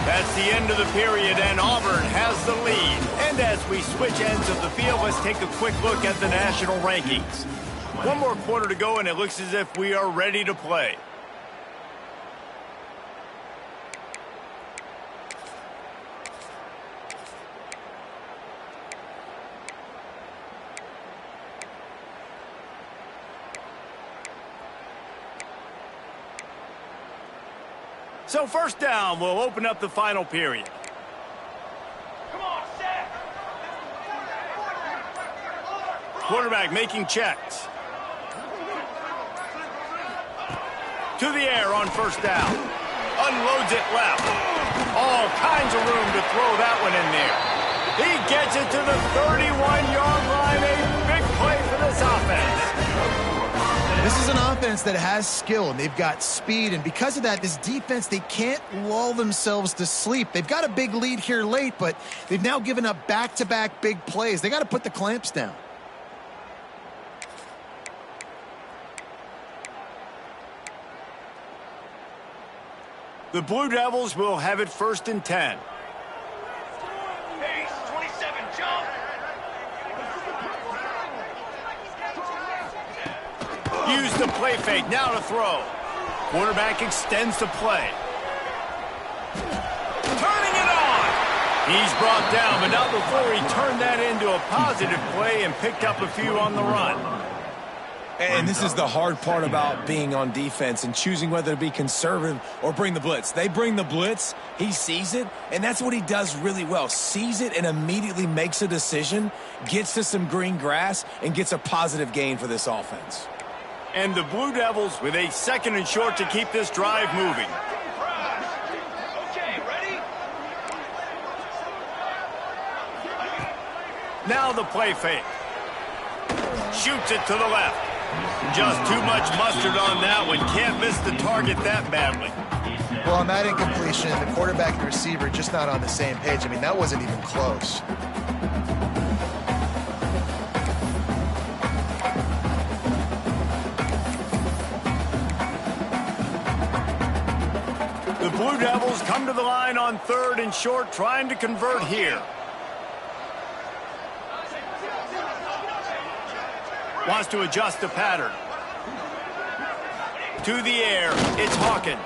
That's the end of the period, and Auburn has the lead. And as we switch ends of the field, let's take a quick look at the national rankings. One more quarter to go, and it looks as if we are ready to play. So first down, we'll open up the final period. Come on, set. Quarterback making checks. To the air on first down. Unloads it left. All kinds of room to throw that one in there. He gets it to the 31-yard line. A big play for this offense. This is an offense that has skill, and they've got speed, and because of that, this defense, they can't lull themselves to sleep. They've got a big lead here late, but they've now given up back-to-back big plays. They got to put the clamps down. The Blue Devils will have it 1st and 10. Pace, 27, jump. Use the play fake, now to throw. Quarterback extends the play. Turning it on. He's brought down, but not before he turned that into a positive play and picked up a few on the run. And this is the hard part about being on defense and choosing whether to be conservative or bring the blitz. They bring the blitz, he sees it, and that's what he does really well. Sees it and immediately makes a decision, gets to some green grass, and gets a positive gain for this offense. And the Blue Devils with a 2nd and short to keep this drive moving. Okay, ready? Now the play fake. Shoots it to the left. Just too much mustard on that one. Can't miss the target that badly. Well, on that incompletion, the quarterback and the receiver just not on the same page. I mean, that wasn't even close. The Blue Devils come to the line on 3rd and short, trying to convert here. Wants to adjust the pattern. To the air, it's Hawkins.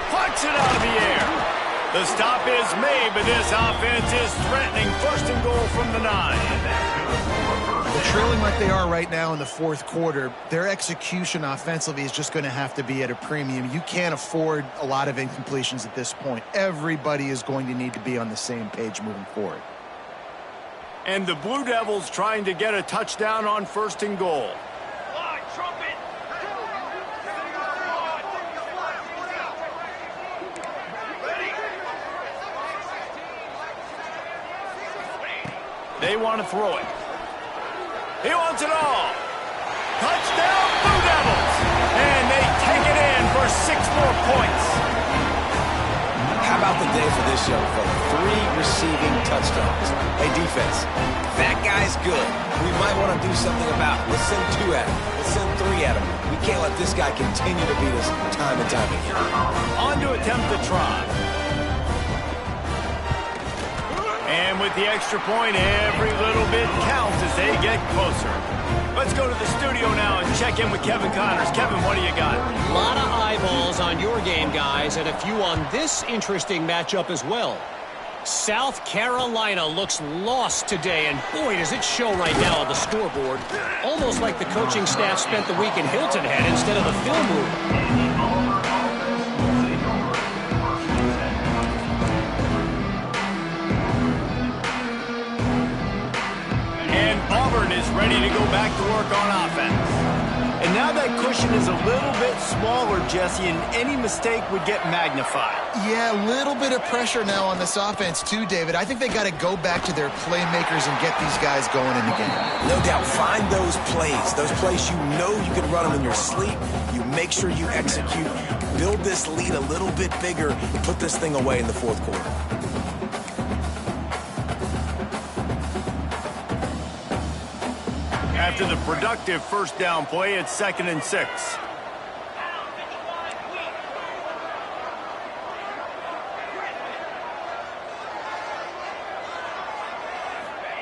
Pucks it out of the air. The stop is made, but this offense is threatening 1st and goal from the 9. They're trailing like they are right now in the 4th quarter. Their execution offensively is just going to have to be at a premium. You can't afford a lot of incompletions at this point. Everybody is going to need to be on the same page moving forward. And the Blue Devils trying to get a touchdown on 1st and goal. Line, trumpet. Ready. They want to throw it. He wants it all. Touchdown, Blue Devils. And they take it in for 6 more points. How about the day for this young fella? 3 receiving touchdowns. Hey, defense, that guy's good. We might want to do something about it. Let's send 2 at him. Let's send 3 at him. We can't let this guy continue to beat us time and time again. On to attempt the try. And with the extra point, every little bit counts as they get closer. Let's go to the studio now and check in with Kevin Connors. Kevin, what do you got? A lot of eyeballs on your game, guys, and a few on this interesting matchup as well. South Carolina looks lost today, and boy, does it show right now on the scoreboard. Almost like the coaching staff spent the week in Hilton Head instead of the film room. And Auburn is ready to go back to work on offense. And now that cushion is a little bit smaller, Jesse, and any mistake would get magnified. Yeah, a little bit of pressure now on this offense too, David. I think they got to go back to their playmakers and get these guys going in the game. No doubt, find those plays you know you can run them in your sleep. You make sure you execute, build this lead a little bit bigger, and put this thing away in the fourth quarter. After the productive first down play, it's 2nd and 6.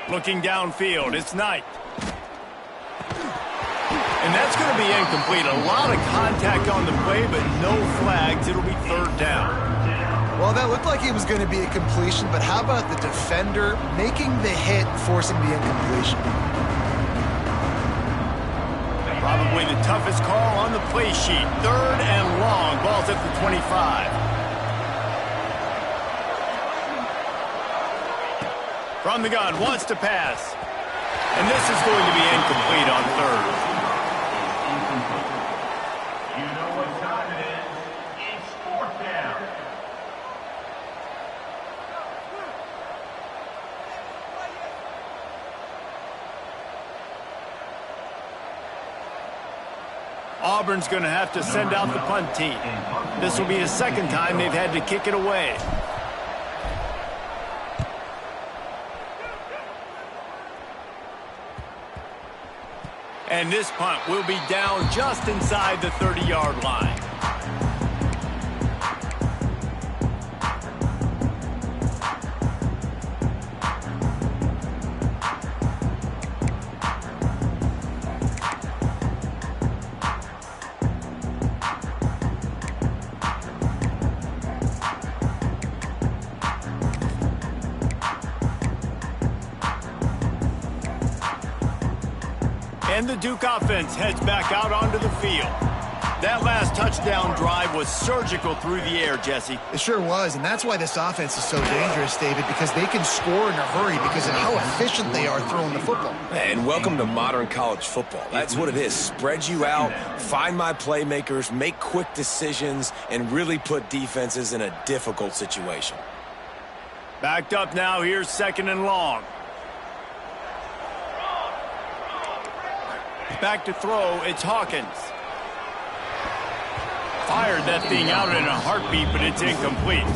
Looking downfield, it's Knight. And that's going to be incomplete. A lot of contact on the play, but no flags. It'll be 3rd down. Well, that looked like it was going to be a completion, but how about the defender making the hit, forcing the incompletion? Probably the toughest call on the play sheet. 3rd and long. Ball's at the 25. From the gun, wants to pass. And this is going to be incomplete on 3rd. You know what time it is. It's 4th down. Auburn's going to have to send out the punt team. This will be the 2nd time they've had to kick it away. And this punt will be down just inside the 30-yard line. And the Duke offense heads back out onto the field. That last touchdown drive was surgical through the air, Jesse. It sure was, and that's why this offense is so dangerous, David, because they can score in a hurry because of how efficient they are throwing the football. And welcome to modern college football. That's what it is. Spread you out, find my playmakers, make quick decisions, and really put defenses in a difficult situation. Backed up now, here's 2nd and long. Back to throw, it's Hawkins. Fired that thing out in a heartbeat, but it's incomplete.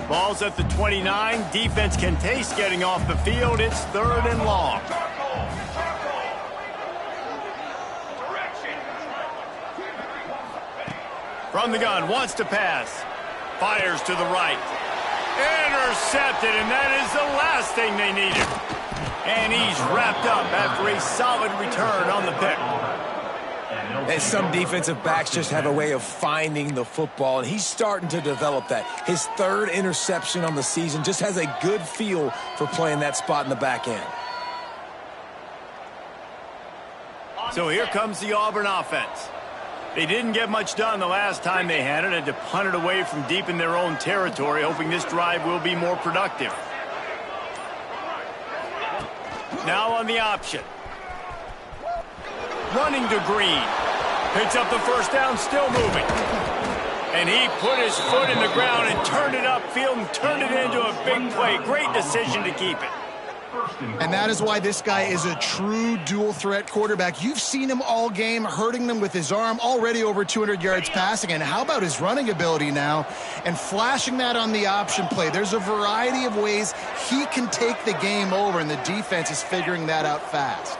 Ball's at the 29. Defense can taste getting off the field. It's 3rd and long. From the gun, wants to pass. Fires to the right. Intercepted, and that is the last thing they needed. And he's wrapped up after a solid return on the pick. And some defensive backs just have a way of finding the football, and he's starting to develop that. His 3rd interception on the season, just has a good feel for playing that spot in the back end. So here comes the Auburn offense. They didn't get much done the last time they had it. Had to punt it away from deep in their own territory, hoping this drive will be more productive. Now on the option. Running to Green. Picks up the first down, still moving. And he put his foot in the ground and turned it upfield and turned it into a big play. Great decision to keep it. And that is why this guy is a true dual-threat quarterback. You've seen him all game, hurting them with his arm, already over 200 yards passing. And how about his running ability now? And flashing that on the option play. There's a variety of ways he can take the game over, and the defense is figuring that out fast.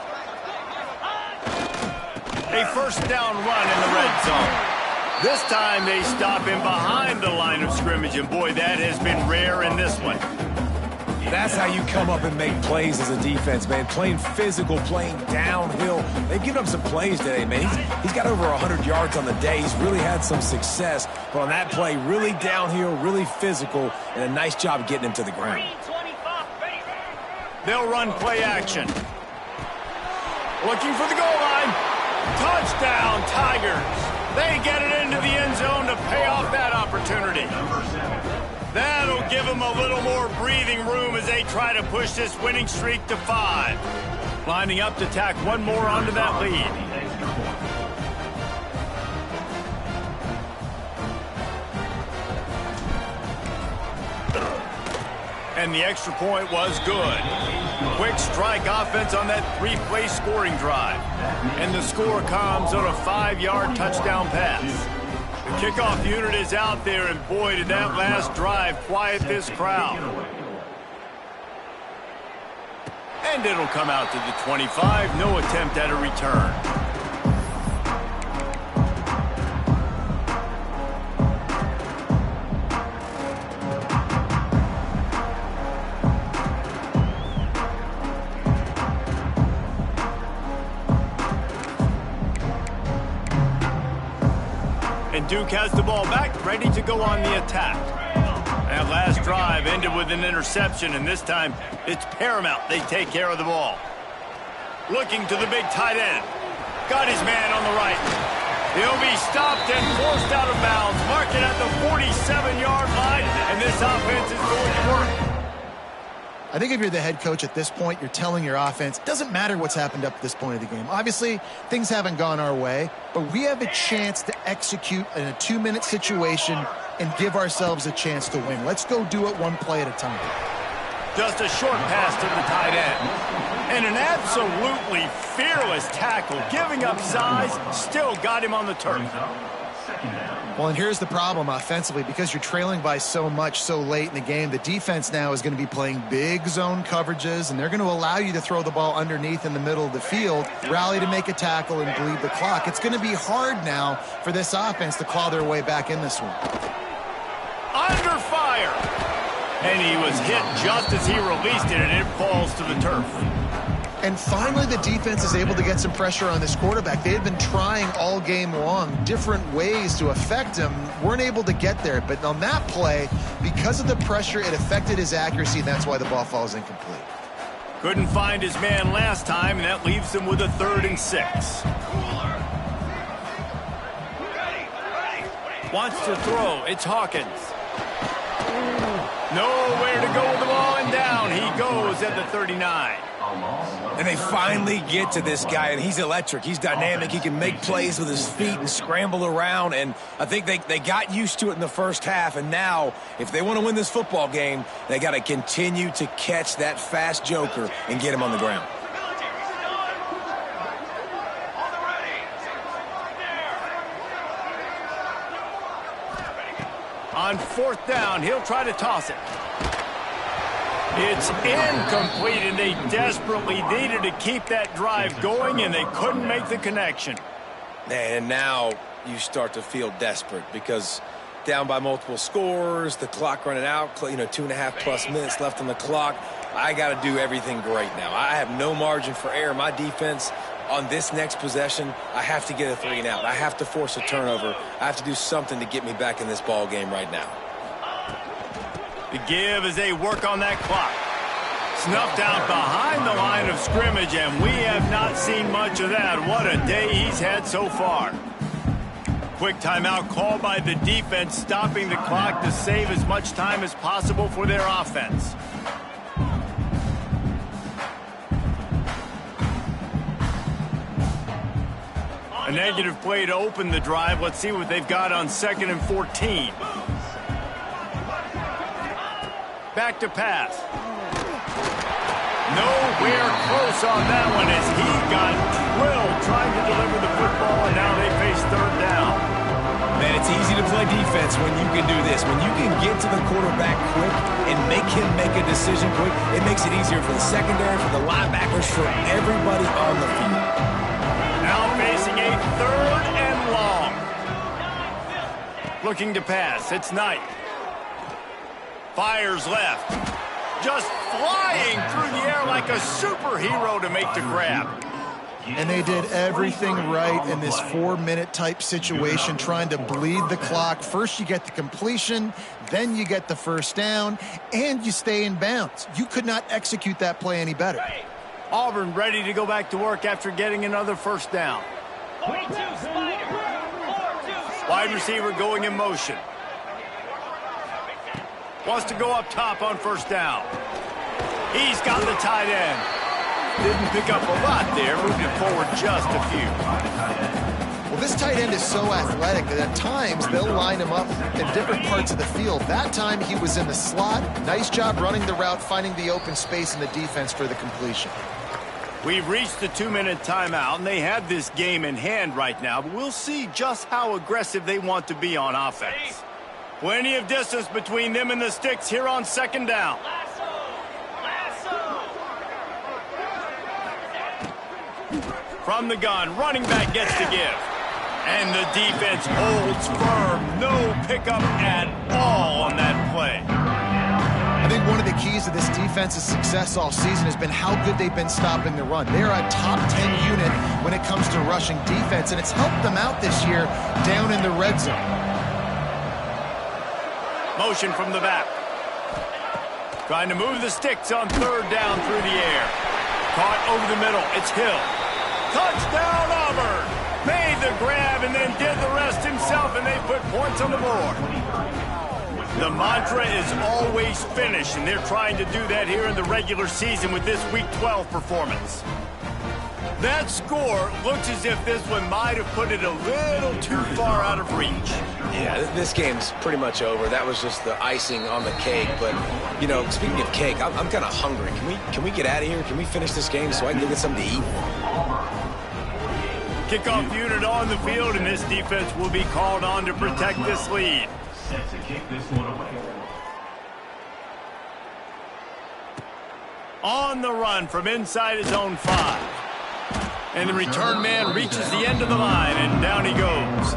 A first down run in the red zone. This time they stop him behind the line of scrimmage, and boy, that has been rare in this one. That's how you come up and make plays as a defense, man. Playing physical, playing downhill. They've given up some plays today, man. He's got over 100 yards on the day. He's really had some success. But on that play, really downhill, really physical, and a nice job getting him to the ground. They'll run play action. Looking for the goal line. Touchdown, Tigers. They get it into the end zone to pay off that opportunity. That'll give them a little more breathing room as they try to push this winning streak to 5. Lining up to tack one more onto that lead. And the extra point was good. Quick strike offense on that 3-play scoring drive. And the score comes on a 5-yard touchdown pass. The kickoff unit is out there, and boy, did that last drive quiet this crowd. And it'll come out to the 25. No attempt at a return. And Duke has the ball back, ready to go on the attack. That last drive ended with an interception, and this time it's paramount they take care of the ball. Looking to the big tight end. Got his man on the right. He'll be stopped and forced out of bounds. Mark it at the 47-yard line, and this offense is going to work. I think if you're the head coach at this point, you're telling your offense, it doesn't matter what's happened up to this point of the game. Obviously, things haven't gone our way, but we have a chance to execute in a 2-minute situation and give ourselves a chance to win. Let's go do it one play at a time. Just a short pass to the tight end. And an absolutely fearless tackle, giving up size, still got him on the turf. Well, and here's the problem offensively. Because you're trailing by so much so late in the game, the defense now is going to be playing big zone coverages, and they're going to allow you to throw the ball underneath in the middle of the field, rally to make a tackle, and bleed the clock. It's going to be hard now for this offense to claw their way back in this one. Under fire. And he was hit just as he released it, and it falls to the turf. And finally, the defense is able to get some pressure on this quarterback. They had been trying all game long different ways to affect him. Weren't able to get there. But on that play, because of the pressure, it affected his accuracy, and that's why the ball falls incomplete. Couldn't find his man last time, and that leaves him with a 3rd and 6. Wants to throw. It's Hawkins. Nowhere to go with the ball, and down he goes at the 39. And they finally get to this guy, and he's electric. He's dynamic. He can make plays with his feet and scramble around, and I think they got used to it in the first half, and now if they want to win this football game, they got to continue to catch that fast joker and get him on the ground. On 4th down, he'll try to toss it. It's incomplete, and they desperately needed to keep that drive going, and they couldn't make the connection. And now you start to feel desperate because down by multiple scores, the clock running out, 2.5+ minutes left on the clock. I got to do everything great now. I have no margin for error. My defense on this next possession, I have to get a 3 and out. I have to force a turnover. I have to do something to get me back in this ball game right now. The give as they work on that clock. Snuffed out behind the line of scrimmage, and we have not seen much of that. What a day he's had so far. Quick timeout called by the defense, stopping the clock to save as much time as possible for their offense. A negative play to open the drive. Let's see what they've got on 2nd and 14. Back to pass. Nowhere close on that one as he got drilled trying to deliver the football, and now they face third down. Man, it's easy to play defense when you can do this. When you can get to the quarterback quick and make him make a decision quick, it makes it easier for the secondary, for the linebackers, for everybody on the field. Now facing a third and long. Looking to pass. It's Knight. Fires left. Just flying through the air like a superhero to make the grab. And they did everything right in this 4-minute type situation, trying to bleed the clock. First you get the completion, then you get the first down, and you stay in bounds. You could not execute that play any better. Auburn ready to go back to work after getting another first down. 42 Spider. 4-2. Wide receiver going in motion. Wants to go up top on first down. He's got the tight end. Didn't pick up a lot there, moved it forward just a few. Well, this tight end is so athletic that at times they'll line him up in different parts of the field. That time he was in the slot. Nice job running the route, finding the open space in the defense for the completion. We've reached the 2-minute timeout, and they have this game in hand right now, but we'll see just how aggressive they want to be on offense. Plenty of distance between them and the sticks here on second down. From the gun, running back gets to give. And the defense holds firm. No pickup at all on that play. I think one of the keys to this defense's success all season has been how good they've been stopping the run. They're a top 10 unit when it comes to rushing defense, and it's helped them out this year down in the red zone. Motion from the back. Trying to move the sticks on third down through the air. Caught over the middle. It's Hill. Touchdown, Auburn! Made the grab and then did the rest himself, and they put points on the board. The mantra is always finish, and they're trying to do that here in the regular season with this Week 12 performance. That score looks as if this one might have put it a little too far out of reach. Yeah, this game's pretty much over. That was just the icing on the cake. But, you know, speaking of cake, I'm kind of hungry. Can we get out of here? Can we finish this game so I can go get something to eat? Kickoff unit on the field, and this defense will be called on to protect this lead. Set to kick this one away. On the run from inside his own 5. And the return man reaches the end of the line, and down he goes.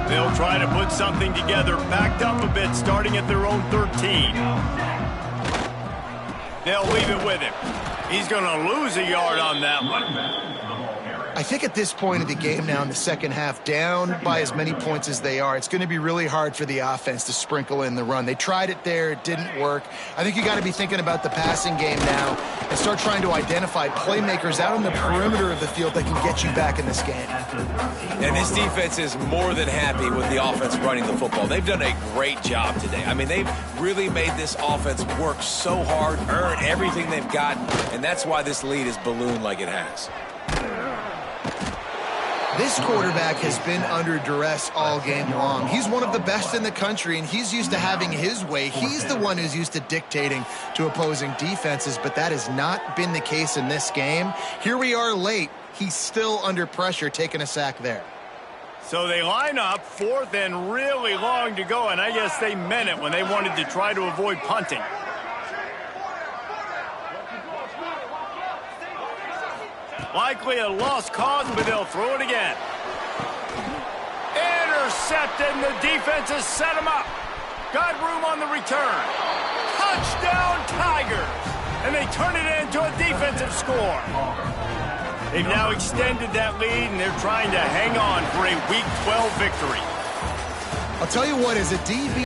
They'll try to put something together, backed up a bit, starting at their own 13. They'll leave it with him. He's going to lose a yard on that one. I think at this point of the game now in the second half, down by as many points as they are, it's going to be really hard for the offense to sprinkle in the run. They tried it there. It didn't work. I think you got to be thinking about the passing game now and start trying to identify playmakers out on the perimeter of the field that can get you back in this game. And this defense is more than happy with the offense running the football. They've done a great job today. I mean, they've really made this offense work so hard, earn everything they've got, and that's why this lead is ballooned like it has. This quarterback has been under duress all game long. He's one of the best in the country, and he's used to having his way. He's the one who's used to dictating to opposing defenses, but that has not been the case in this game. Here we are late. He's still under pressure, taking a sack there. So they line up, 4th and really long to go, and I guess they meant it when they wanted to try to avoid punting. Likely a lost cause, but they'll throw it again. Intercepted, and the defense has set him up. Got room on the return. Touchdown, Tigers! And they turn it into a defensive score. They've now extended that lead, and they're trying to hang on for a Week 12 victory. I'll tell you what, as a DB,